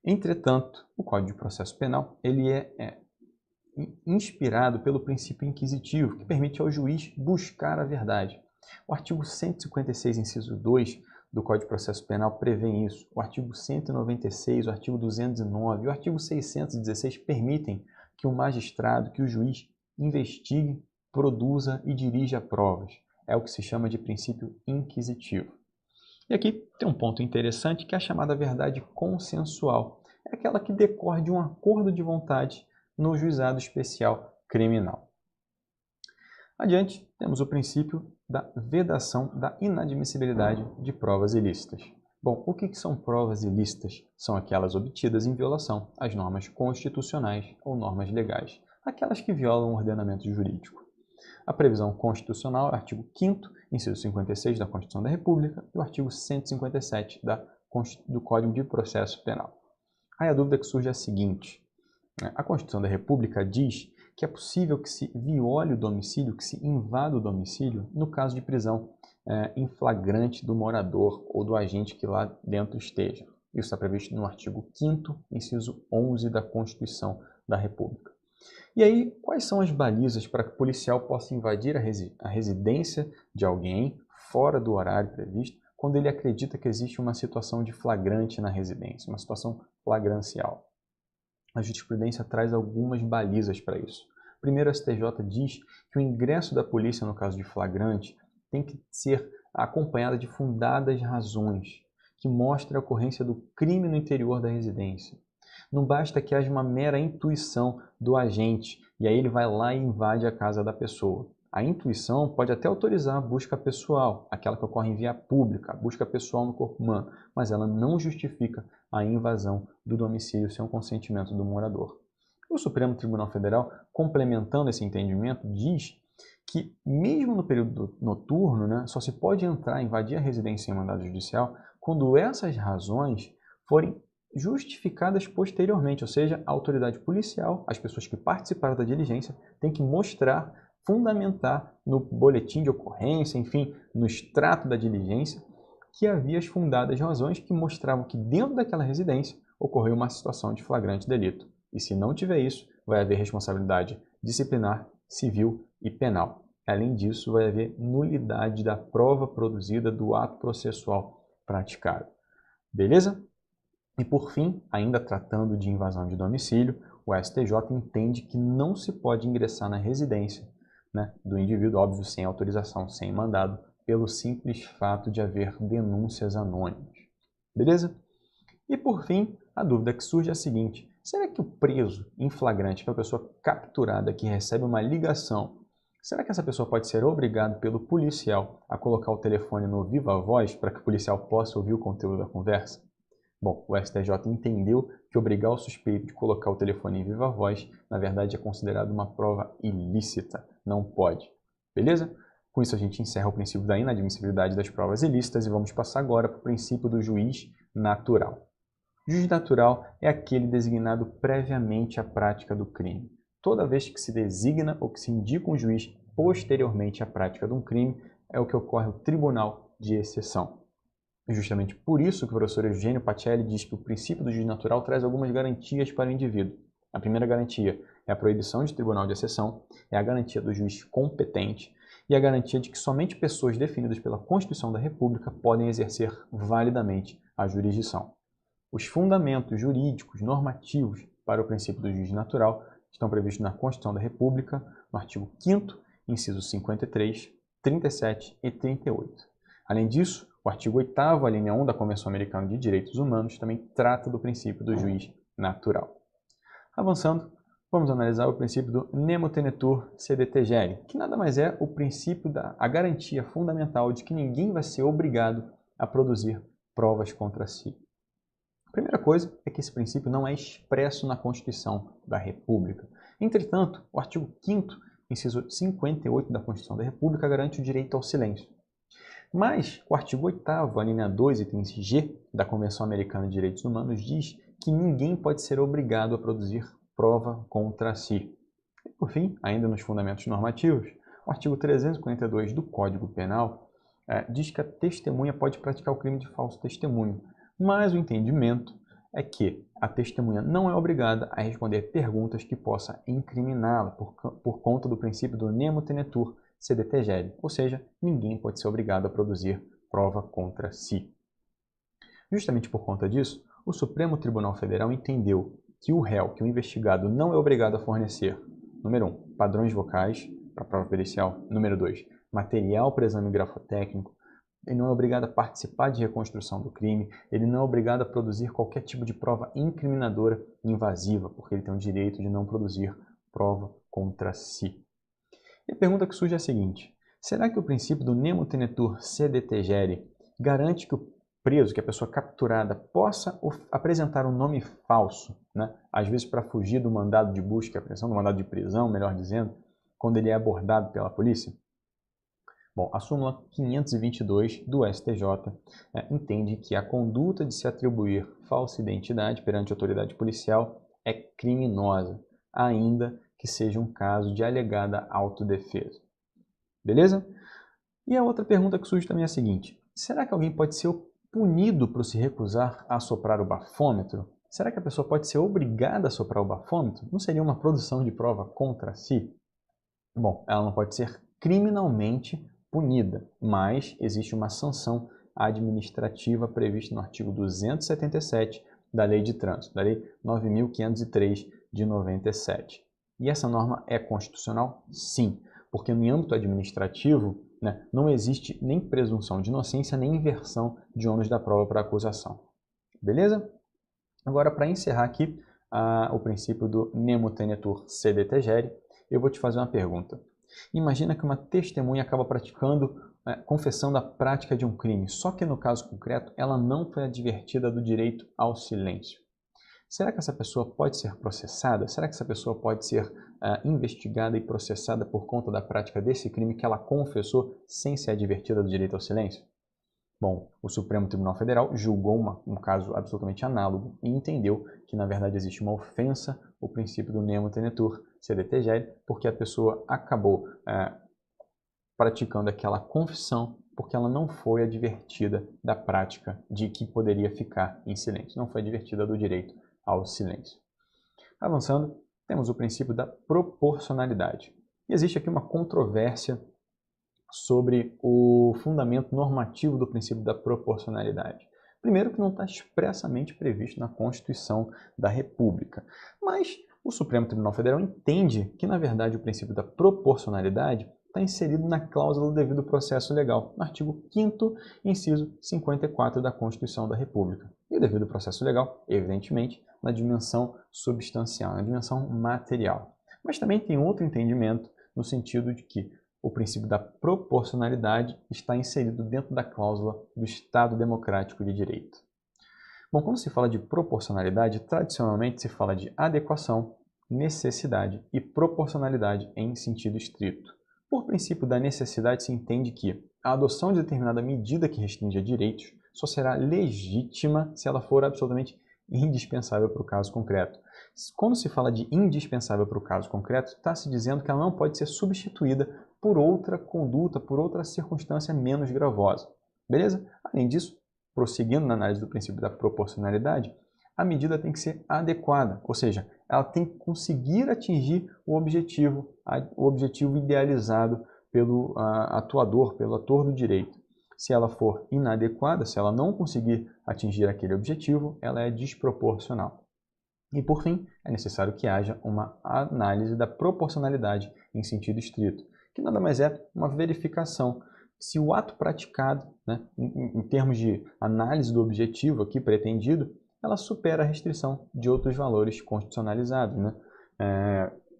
Entretanto, o Código de Processo Penal ele é inspirado pelo princípio inquisitivo, que permite ao juiz buscar a verdade. O artigo 156, inciso 2 do Código de Processo Penal prevê isso. O artigo 196, o artigo 209 e o artigo 616 permitem que o magistrado, que o juiz investigue, produza e dirija provas. É o que se chama de princípio inquisitivo. E aqui tem um ponto interessante que é a chamada verdade consensual. É aquela que decorre de um acordo de vontade no juizado especial criminal. Adiante, temos o princípio da vedação da inadmissibilidade de provas ilícitas. Bom, o que são provas ilícitas? São aquelas obtidas em violação às normas constitucionais ou normas legais, aquelas que violam o ordenamento jurídico. A previsão constitucional é o artigo 5º, inciso 56 da Constituição da República e o artigo 157 do Código de Processo Penal. Aí a dúvida que surge é a seguinte: a Constituição da República diz que é possível que se viole o domicílio, que se invada o domicílio, no caso de prisão em flagrante do morador ou do agente que lá dentro esteja. Isso está previsto no artigo 5º, inciso 11 da Constituição da República. E aí, quais são as balizas para que o policial possa invadir a residência de alguém fora do horário previsto, quando ele acredita que existe uma situação de flagrante na residência, uma situação flagrancial? A jurisprudência traz algumas balizas para isso. Primeiro, a STJ diz que o ingresso da polícia no caso de flagrante tem que ser acompanhado de fundadas razões, que mostrem a ocorrência do crime no interior da residência. Não basta que haja uma mera intuição do agente e aí ele vai lá e invade a casa da pessoa. A intuição pode até autorizar a busca pessoal, aquela que ocorre em via pública, a busca pessoal no corpo humano, mas ela não justifica a invasão do domicílio sem o consentimento do morador. O Supremo Tribunal Federal, complementando esse entendimento, diz que mesmo no período noturno, só se pode entrar, invadir a residência em mandado judicial quando essas razões forem justificadas posteriormente, ou seja, a autoridade policial, as pessoas que participaram da diligência, têm que mostrar, fundamentar no boletim de ocorrência, enfim, no extrato da diligência, que havia as fundadas razões que mostravam que dentro daquela residência ocorreu uma situação de flagrante delito. E se não tiver isso, vai haver responsabilidade disciplinar, civil e penal. Além disso, vai haver nulidade da prova produzida do ato processual praticado. Beleza? E por fim, ainda tratando de invasão de domicílio, o STJ entende que não se pode ingressar na residência do indivíduo, óbvio, sem autorização, sem mandado, pelo simples fato de haver denúncias anônimas. Beleza? E por fim, a dúvida que surge é a seguinte: será que o preso em flagrante, que é uma pessoa capturada que recebe uma ligação, será que essa pessoa pode ser obrigada pelo policial a colocar o telefone no viva voz para que o policial possa ouvir o conteúdo da conversa? Bom, o STJ entendeu que obrigar o suspeito de colocar o telefone em viva voz, na verdade, é considerado uma prova ilícita. Não pode. Beleza? Com isso, a gente encerra o princípio da inadmissibilidade das provas ilícitas e vamos passar agora para o princípio do juiz natural. O juiz natural é aquele designado previamente à prática do crime. Toda vez que se designa ou que se indica um juiz posteriormente à prática de um crime, é o que ocorre o tribunal de exceção. Justamente por isso que o professor Eugênio Pacelli diz que o princípio do juiz natural traz algumas garantias para o indivíduo. A primeira garantia é a proibição de tribunal de exceção, é a garantia do juiz competente e a garantia de que somente pessoas definidas pela Constituição da República podem exercer validamente a jurisdição. Os fundamentos jurídicos normativos para o princípio do juiz natural estão previstos na Constituição da República, no artigo 5º, incisos 53, 37 e 38. Além disso, o artigo 8º, a linha 1 da Convenção Americana de Direitos Humanos, também trata do princípio do juiz natural. Avançando, vamos analisar o princípio do nemo tenetur sede tegere, que nada mais é o princípio a garantia fundamental de que ninguém vai ser obrigado a produzir provas contra si. A primeira coisa é que esse princípio não é expresso na Constituição da República. Entretanto, o artigo 5º, inciso 58 da Constituição da República, garante o direito ao silêncio. Mas o artigo 8º, a linha 2, item G, da Convenção Americana de Direitos Humanos, diz que ninguém pode ser obrigado a produzir prova contra si. E, por fim, ainda nos fundamentos normativos, o artigo 342 do Código Penal diz que a testemunha pode praticar o crime de falso testemunho, mas o entendimento é que a testemunha não é obrigada a responder perguntas que possa incriminá-la por conta do princípio do nemo tenetur sede tegere, ou seja, ninguém pode ser obrigado a produzir prova contra si. Justamente por conta disso, o Supremo Tribunal Federal entendeu que o réu, que o investigado, não é obrigado a fornecer, número 1, padrões vocais para a prova pericial, número 2, material para exame grafotécnico, ele não é obrigado a participar de reconstrução do crime, ele não é obrigado a produzir qualquer tipo de prova incriminadora invasiva, porque ele tem o direito de não produzir prova contra si. E a pergunta que surge é a seguinte: será que o princípio do nemo tenetur sede tegere garante que o preso, que a pessoa capturada, possa apresentar um nome falso, às vezes para fugir do mandado de busca e apreensão, do mandado de prisão, melhor dizendo, quando ele é abordado pela polícia? Bom, a súmula 522 do STJ entende que a conduta de se atribuir falsa identidade perante a autoridade policial é criminosa, ainda que seja um caso de alegada autodefesa. Beleza? E a outra pergunta que surge também é a seguinte: será que alguém pode ser punido por se recusar a soprar o bafômetro? Será que a pessoa pode ser obrigada a soprar o bafômetro? Não seria uma produção de prova contra si? Bom, ela não pode ser criminalmente punida, mas existe uma sanção administrativa prevista no artigo 277 da Lei de Trânsito, da Lei 9.503 de 97. E essa norma é constitucional? Sim, porque no âmbito administrativo não existe nem presunção de inocência, nem inversão de ônus da prova para a acusação. Beleza? Agora, para encerrar aqui o princípio do nemo tenetur sede tegere, eu vou te fazer uma pergunta. Imagina que uma testemunha acaba confessando a prática de um crime, só que no caso concreto ela não foi advertida do direito ao silêncio. Será que essa pessoa pode ser processada? Será que essa pessoa pode ser investigada e processada por conta da prática desse crime que ela confessou sem ser advertida do direito ao silêncio? Bom, o Supremo Tribunal Federal julgou um caso absolutamente análogo e entendeu que, na verdade, existe uma ofensa ao princípio do nemo tenetur sede tegere, porque a pessoa acabou praticando aquela confissão porque ela não foi advertida da prática de que poderia ficar em silêncio, não foi advertida do direito ao silêncio. Avançando, temos o princípio da proporcionalidade. E existe aqui uma controvérsia sobre o fundamento normativo do princípio da proporcionalidade. Primeiro, que não está expressamente previsto na Constituição da República, mas o Supremo Tribunal Federal entende que, na verdade, o princípio da proporcionalidade está inserido na cláusula do devido processo legal, no artigo 5º, inciso 54 da Constituição da República. E o devido processo legal, evidentemente, na dimensão substancial, na dimensão material. Mas também tem outro entendimento no sentido de que o princípio da proporcionalidade está inserido dentro da cláusula do Estado Democrático de Direito. Bom, quando se fala de proporcionalidade, tradicionalmente se fala de adequação, necessidade e proporcionalidade em sentido estrito. Por princípio da necessidade, se entende que a adoção de determinada medida que restringe direitos só será legítima se ela for absolutamente indispensável para o caso concreto. Quando se fala de indispensável para o caso concreto, está se dizendo que ela não pode ser substituída por outra conduta, por outra circunstância menos gravosa. Beleza? Além disso, prosseguindo na análise do princípio da proporcionalidade, a medida tem que ser adequada, ou seja, ela tem que conseguir atingir o objetivo idealizado pelo atuador, pelo ator do direito. Se ela for inadequada, se ela não conseguir atingir aquele objetivo, ela é desproporcional. E, por fim, é necessário que haja uma análise da proporcionalidade em sentido estrito, que nada mais é uma verificação se o ato praticado, né, em termos de análise do objetivo aqui pretendido, ela supera a restrição de outros valores constitucionalizados. Né?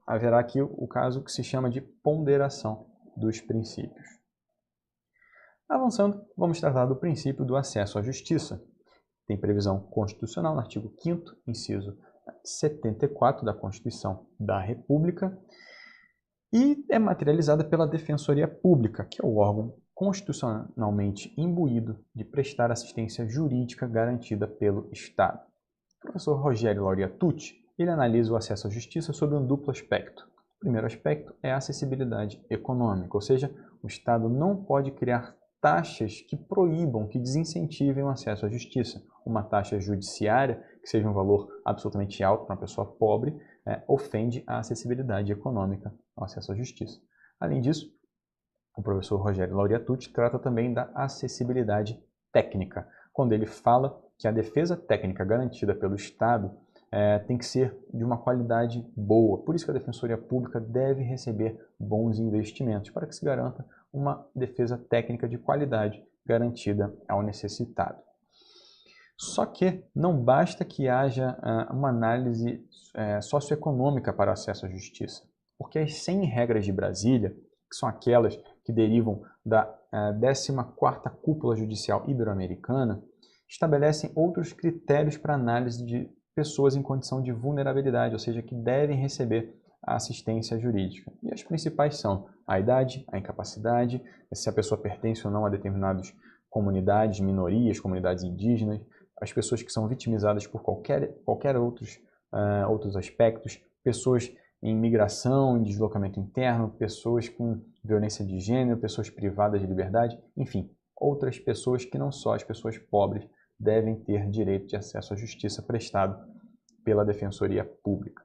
Haverá aqui o caso que se chama de ponderação dos princípios. Avançando, vamos tratar do princípio do acesso à justiça. Tem previsão constitucional no artigo 5º, inciso 74 da Constituição da República, e é materializada pela Defensoria Pública, que é o órgão constitucionalmente imbuído de prestar assistência jurídica garantida pelo Estado. O professor Rogério Lauria Tucci, ele analisa o acesso à justiça sob um duplo aspecto. O primeiro aspecto é a acessibilidade econômica, ou seja, o Estado não pode criar taxas que proíbam, que desincentivem o acesso à justiça. Uma taxa judiciária, que seja um valor absolutamente alto para uma pessoa pobre, ofende a acessibilidade econômica ao acesso à justiça. Além disso, o professor Rogério Lauria Tucci trata também da acessibilidade técnica, quando ele fala que a defesa técnica garantida pelo Estado tem que ser de uma qualidade boa. Por isso que a Defensoria Pública deve receber bons investimentos, para que se garanta uma defesa técnica de qualidade garantida ao necessitado. Só que não basta que haja uma análise socioeconômica para acesso à justiça, porque as 100 regras de Brasília, que são aquelas que derivam da 14ª Cúpula Judicial Ibero-Americana, estabelecem outros critérios para análise de pessoas em condição de vulnerabilidade, ou seja, que devem receber a assistência jurídica. E as principais são a idade, a incapacidade, se a pessoa pertence ou não a determinadas comunidades, minorias, comunidades indígenas, as pessoas que são vitimizadas por qualquer outros aspectos, pessoas em migração, em deslocamento interno, pessoas com violência de gênero, pessoas privadas de liberdade, enfim, outras pessoas que não só as pessoas pobres devem ter direito de acesso à justiça prestado pela Defensoria Pública.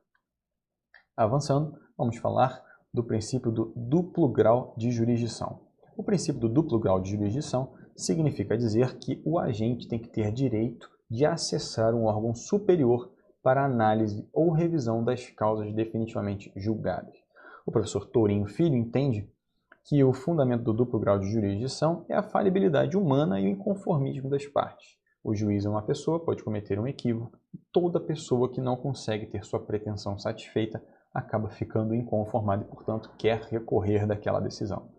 Avançando, vamos falar do princípio do duplo grau de jurisdição. O princípio do duplo grau de jurisdição significa dizer que o agente tem que ter direito de acessar um órgão superior para análise ou revisão das causas definitivamente julgadas. O professor Tourinho Filho entende que o fundamento do duplo grau de jurisdição é a falibilidade humana e o inconformismo das partes. O juiz é uma pessoa, pode cometer um equívoco, e toda pessoa que não consegue ter sua pretensão satisfeita acaba ficando inconformada e, portanto, quer recorrer daquela decisão.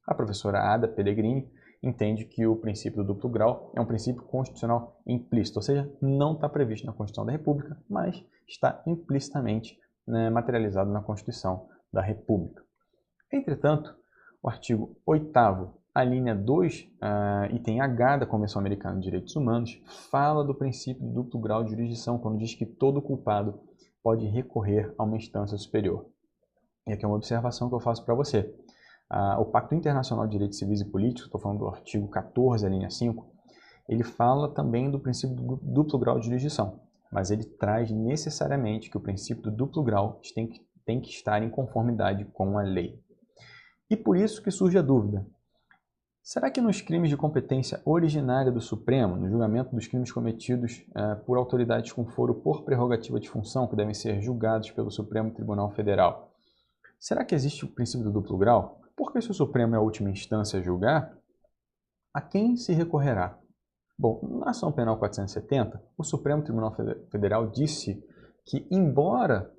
A professora Ada Pellegrini entende que o princípio do duplo grau é um princípio constitucional implícito, ou seja, não está previsto na Constituição da República, mas está implicitamente materializado na Constituição da República. Entretanto, o artigo 8º, a linha 2, item H da Convenção Americana de Direitos Humanos, fala do princípio do duplo grau de jurisdição, quando diz que todo culpado pode recorrer a uma instância superior. E aqui é uma observação que eu faço para você. O Pacto Internacional de Direitos Civis e Políticos, estou falando do artigo 14, a linha 5, ele fala também do princípio do duplo grau de jurisdição, mas ele traz necessariamente que o princípio do duplo grau tem que estar em conformidade com a lei. E por isso que surge a dúvida. Será que nos crimes de competência originária do Supremo, no julgamento dos crimes cometidos por autoridades com foro por prerrogativa de função, que devem ser julgados pelo Supremo Tribunal Federal, será que existe o princípio do duplo grau? Porque se o Supremo é a última instância a julgar, a quem se recorrerá? Bom, na Ação Penal 470, o Supremo Tribunal Federal disse que, embora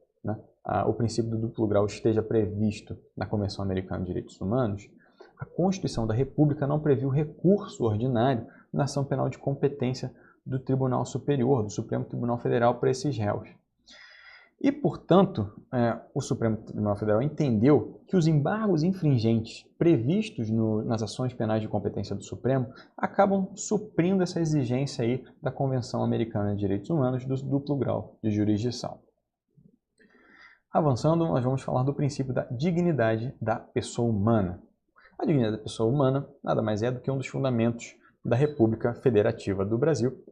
o princípio do duplo grau esteja previsto na Convenção Americana de Direitos Humanos, a Constituição da República não previu recurso ordinário na ação penal de competência do Tribunal Superior, do Supremo Tribunal Federal, para esses réus. E, portanto, o Supremo Tribunal Federal entendeu que os embargos infringentes previstos nas ações penais de competência do Supremo acabam suprindo essa exigência aí da Convenção Americana de Direitos Humanos do duplo grau de jurisdição. Avançando, nós vamos falar do princípio da dignidade da pessoa humana. A dignidade da pessoa humana nada mais é do que um dos fundamentos da República Federativa do Brasil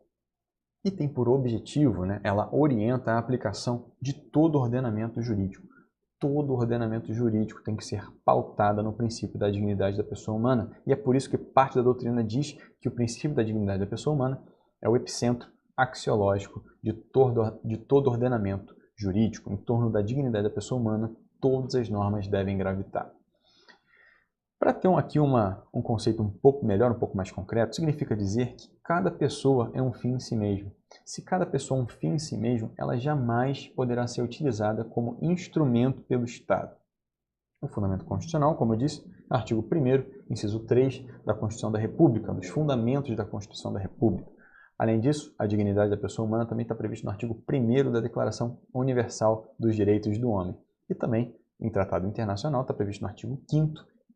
e tem por objetivo, ela orienta a aplicação de todo o ordenamento jurídico. todo o ordenamento jurídico tem que ser pautada no princípio da dignidade da pessoa humana. E é por isso que parte da doutrina diz que o princípio da dignidade da pessoa humana é o epicentro axiológico de todo ordenamento jurídico. Em torno da dignidade da pessoa humana, todas as normas devem gravitar. Para ter aqui um conceito um pouco melhor, um pouco mais concreto, significa dizer que cada pessoa é um fim em si mesmo. Se cada pessoa é um fim em si mesmo, ela jamais poderá ser utilizada como instrumento pelo Estado. O fundamento constitucional, como eu disse, artigo 1º, inciso 3 da Constituição da República, dos fundamentos da Constituição da República. Além disso, a dignidade da pessoa humana também está prevista no artigo 1º da Declaração Universal dos Direitos do Homem. E também, em tratado internacional, está previsto no artigo 5º,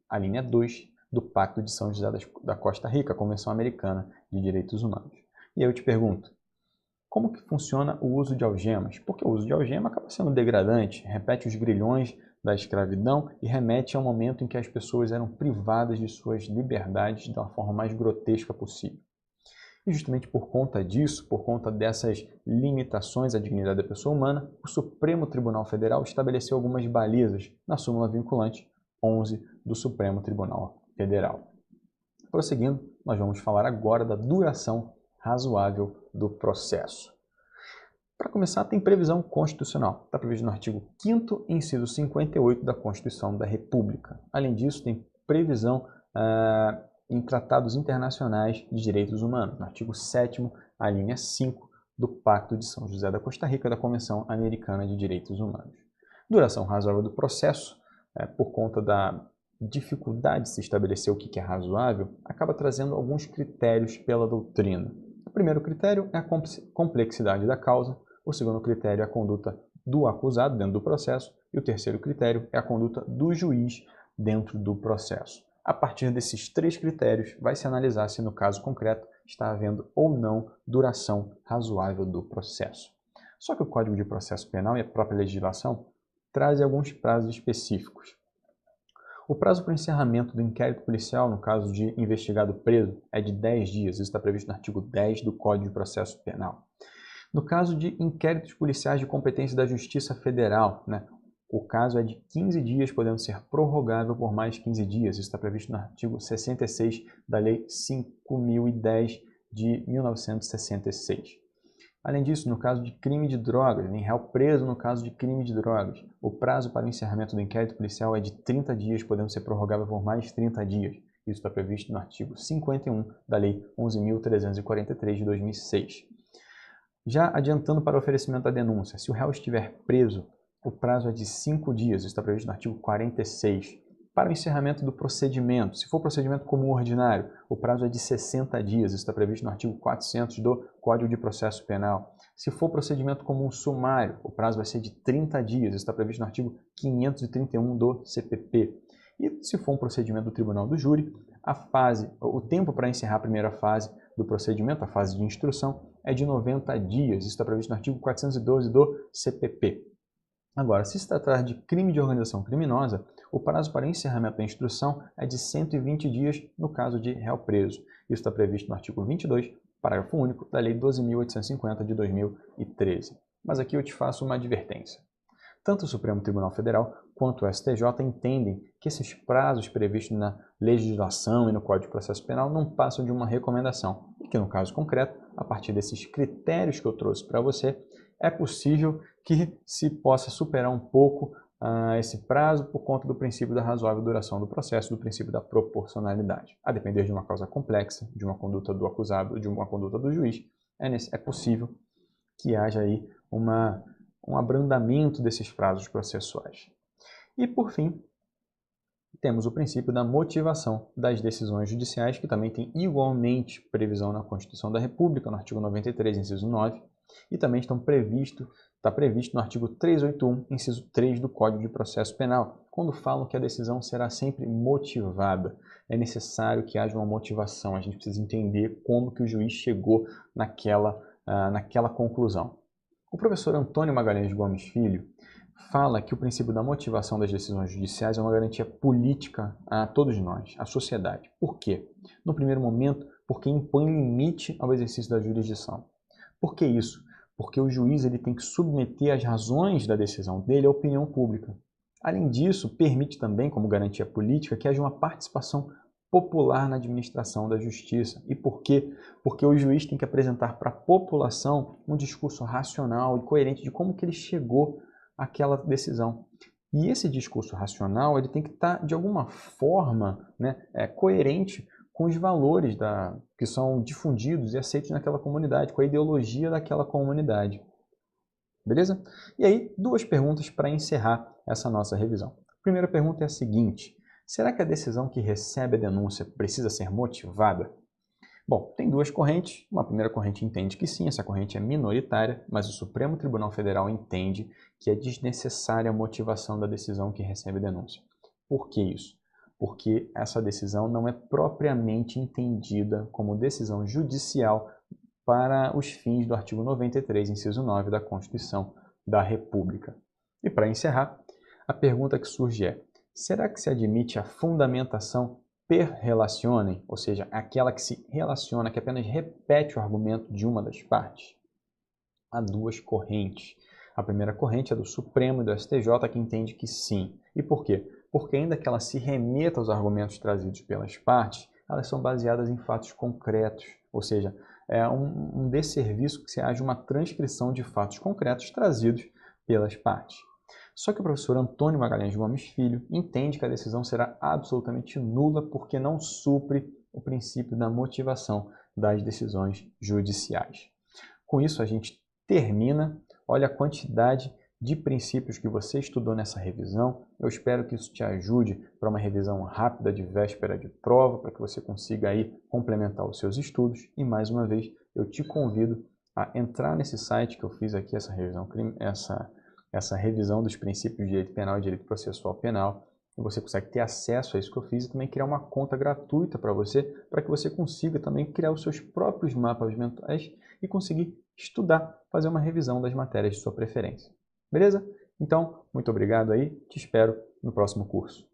a linha 2 do Pacto de São José da Costa Rica, a Convenção Americana de Direitos Humanos. E aí eu te pergunto, como que funciona o uso de algemas? Porque o uso de algema acaba sendo degradante, repete os grilhões da escravidão e remete ao momento em que as pessoas eram privadas de suas liberdades da forma mais grotesca possível. E justamente por conta disso, por conta dessas limitações à dignidade da pessoa humana, o Supremo Tribunal Federal estabeleceu algumas balizas na súmula vinculante 11 do Supremo Tribunal Federal. Prosseguindo, nós vamos falar agora da duração razoável do processo. Para começar, tem previsão constitucional. Está previsto no artigo 5º, inciso 58 da Constituição da República. Além disso, tem previsão em tratados internacionais de direitos humanos, no artigo 7º, a linha 5 do Pacto de São José da Costa Rica da Convenção Americana de Direitos Humanos. Duração razoável do processo, por conta da dificuldade de se estabelecer o que é razoável, acaba trazendo alguns critérios pela doutrina. O primeiro critério é a complexidade da causa, o segundo critério é a conduta do acusado dentro do processo e o terceiro critério é a conduta do juiz dentro do processo. A partir desses três critérios, vai se analisar se no caso concreto está havendo ou não duração razoável do processo. Só que o Código de Processo Penal e a própria legislação trazem alguns prazos específicos. O prazo para o encerramento do inquérito policial, no caso de investigado preso, é de 10 dias. Isso está previsto no artigo 10 do Código de Processo Penal. No caso de inquéritos policiais de competência da Justiça Federal, o caso é de 15 dias, podendo ser prorrogável por mais 15 dias. Isso está previsto no artigo 66 da Lei 5.010 de 1966. Além disso, no caso de crime de drogas, em réu preso no caso de crime de drogas, o prazo para o encerramento do inquérito policial é de 30 dias, podendo ser prorrogável por mais 30 dias. Isso está previsto no artigo 51 da Lei 11.343 de 2006. Já adiantando para o oferecimento da denúncia, se o réu estiver preso, o prazo é de 5 dias, isso está previsto no artigo 46. Para o encerramento do procedimento, se for procedimento comum ordinário, o prazo é de 60 dias, isso está previsto no artigo 400 do Código de Processo Penal. Se for procedimento comum sumário, o prazo vai ser de 30 dias, isso está previsto no artigo 531 do CPP. E se for um procedimento do Tribunal do Júri, o tempo para encerrar a primeira fase do procedimento, a fase de instrução, é de 90 dias, isso está previsto no artigo 412 do CPP. Agora, se se tratar de crime de organização criminosa, o prazo para encerramento da instrução é de 120 dias no caso de réu preso. Isso está previsto no artigo 22, parágrafo único da Lei 12.850 de 2013. Mas aqui eu te faço uma advertência. Tanto o Supremo Tribunal Federal quanto o STJ entendem que esses prazos previstos na legislação e no Código de Processo Penal não passam de uma recomendação. E que no caso concreto, a partir desses critérios que eu trouxe para você, é possível que se possa superar um pouco esse prazo por conta do princípio da razoável duração do processo, do princípio da proporcionalidade. A depender de uma causa complexa, de uma conduta do acusado, de uma conduta do juiz, é possível que haja aí um abrandamento desses prazos processuais. E, por fim, temos o princípio da motivação das decisões judiciais, que também tem igualmente previsão na Constituição da República, no artigo 93, inciso 9, e também está previsto no artigo 381, inciso 3 do Código de Processo Penal, quando falam que a decisão será sempre motivada. É necessário que haja uma motivação, a gente precisa entender como que o juiz chegou naquela conclusão. O professor Antônio Magalhães Gomes Filho fala que o princípio da motivação das decisões judiciais é uma garantia política a todos nós, à sociedade. Por quê? No primeiro momento, porque impõe limite ao exercício da jurisdição. Por que isso? Porque o juiz ele tem que submeter as razões da decisão dele à opinião pública. Além disso, permite também, como garantia política, que haja uma participação popular na administração da justiça. E por quê? Porque o juiz tem que apresentar para a população um discurso racional e coerente de como que ele chegou àquela decisão. E esse discurso racional ele tem que estar, de alguma forma, coerente com os valores que são difundidos e aceitos naquela comunidade, com a ideologia daquela comunidade. Beleza? E aí, duas perguntas para encerrar essa nossa revisão. A primeira pergunta é a seguinte: será que a decisão que recebe a denúncia precisa ser motivada? Bom, tem duas correntes. Uma primeira corrente entende que sim, essa corrente é minoritária, mas o Supremo Tribunal Federal entende que é desnecessária a motivação da decisão que recebe a denúncia. Por que isso? Porque essa decisão não é propriamente entendida como decisão judicial para os fins do artigo 93, inciso 9 da Constituição da República. E para encerrar, a pergunta que surge é: será que se admite a fundamentação per relationem, ou seja, aquela que se relaciona, que apenas repete o argumento de uma das partes? Há duas correntes. A primeira corrente é do Supremo e do STJ, que entende que sim. E por quê? Porque ainda que ela se remeta aos argumentos trazidos pelas partes, elas são baseadas em fatos concretos, ou seja, é um desserviço que se haja uma transcrição de fatos concretos trazidos pelas partes. Só que o professor Antônio Magalhães Gomes Filho entende que a decisão será absolutamente nula porque não supre o princípio da motivação das decisões judiciais. Com isso, a gente termina. Olha a quantidade de princípios que você estudou nessa revisão. Eu espero que isso te ajude para uma revisão rápida de véspera de prova, para que você consiga aí complementar os seus estudos. E mais uma vez, eu te convido a entrar nesse site que eu fiz aqui, essa revisão dos princípios de direito penal e direito processual penal. E você consegue ter acesso a isso que eu fiz e também criar uma conta gratuita para que você consiga também criar os seus próprios mapas mentais e conseguir estudar, fazer uma revisão das matérias de sua preferência. Beleza? Então, muito obrigado aí, te espero no próximo curso.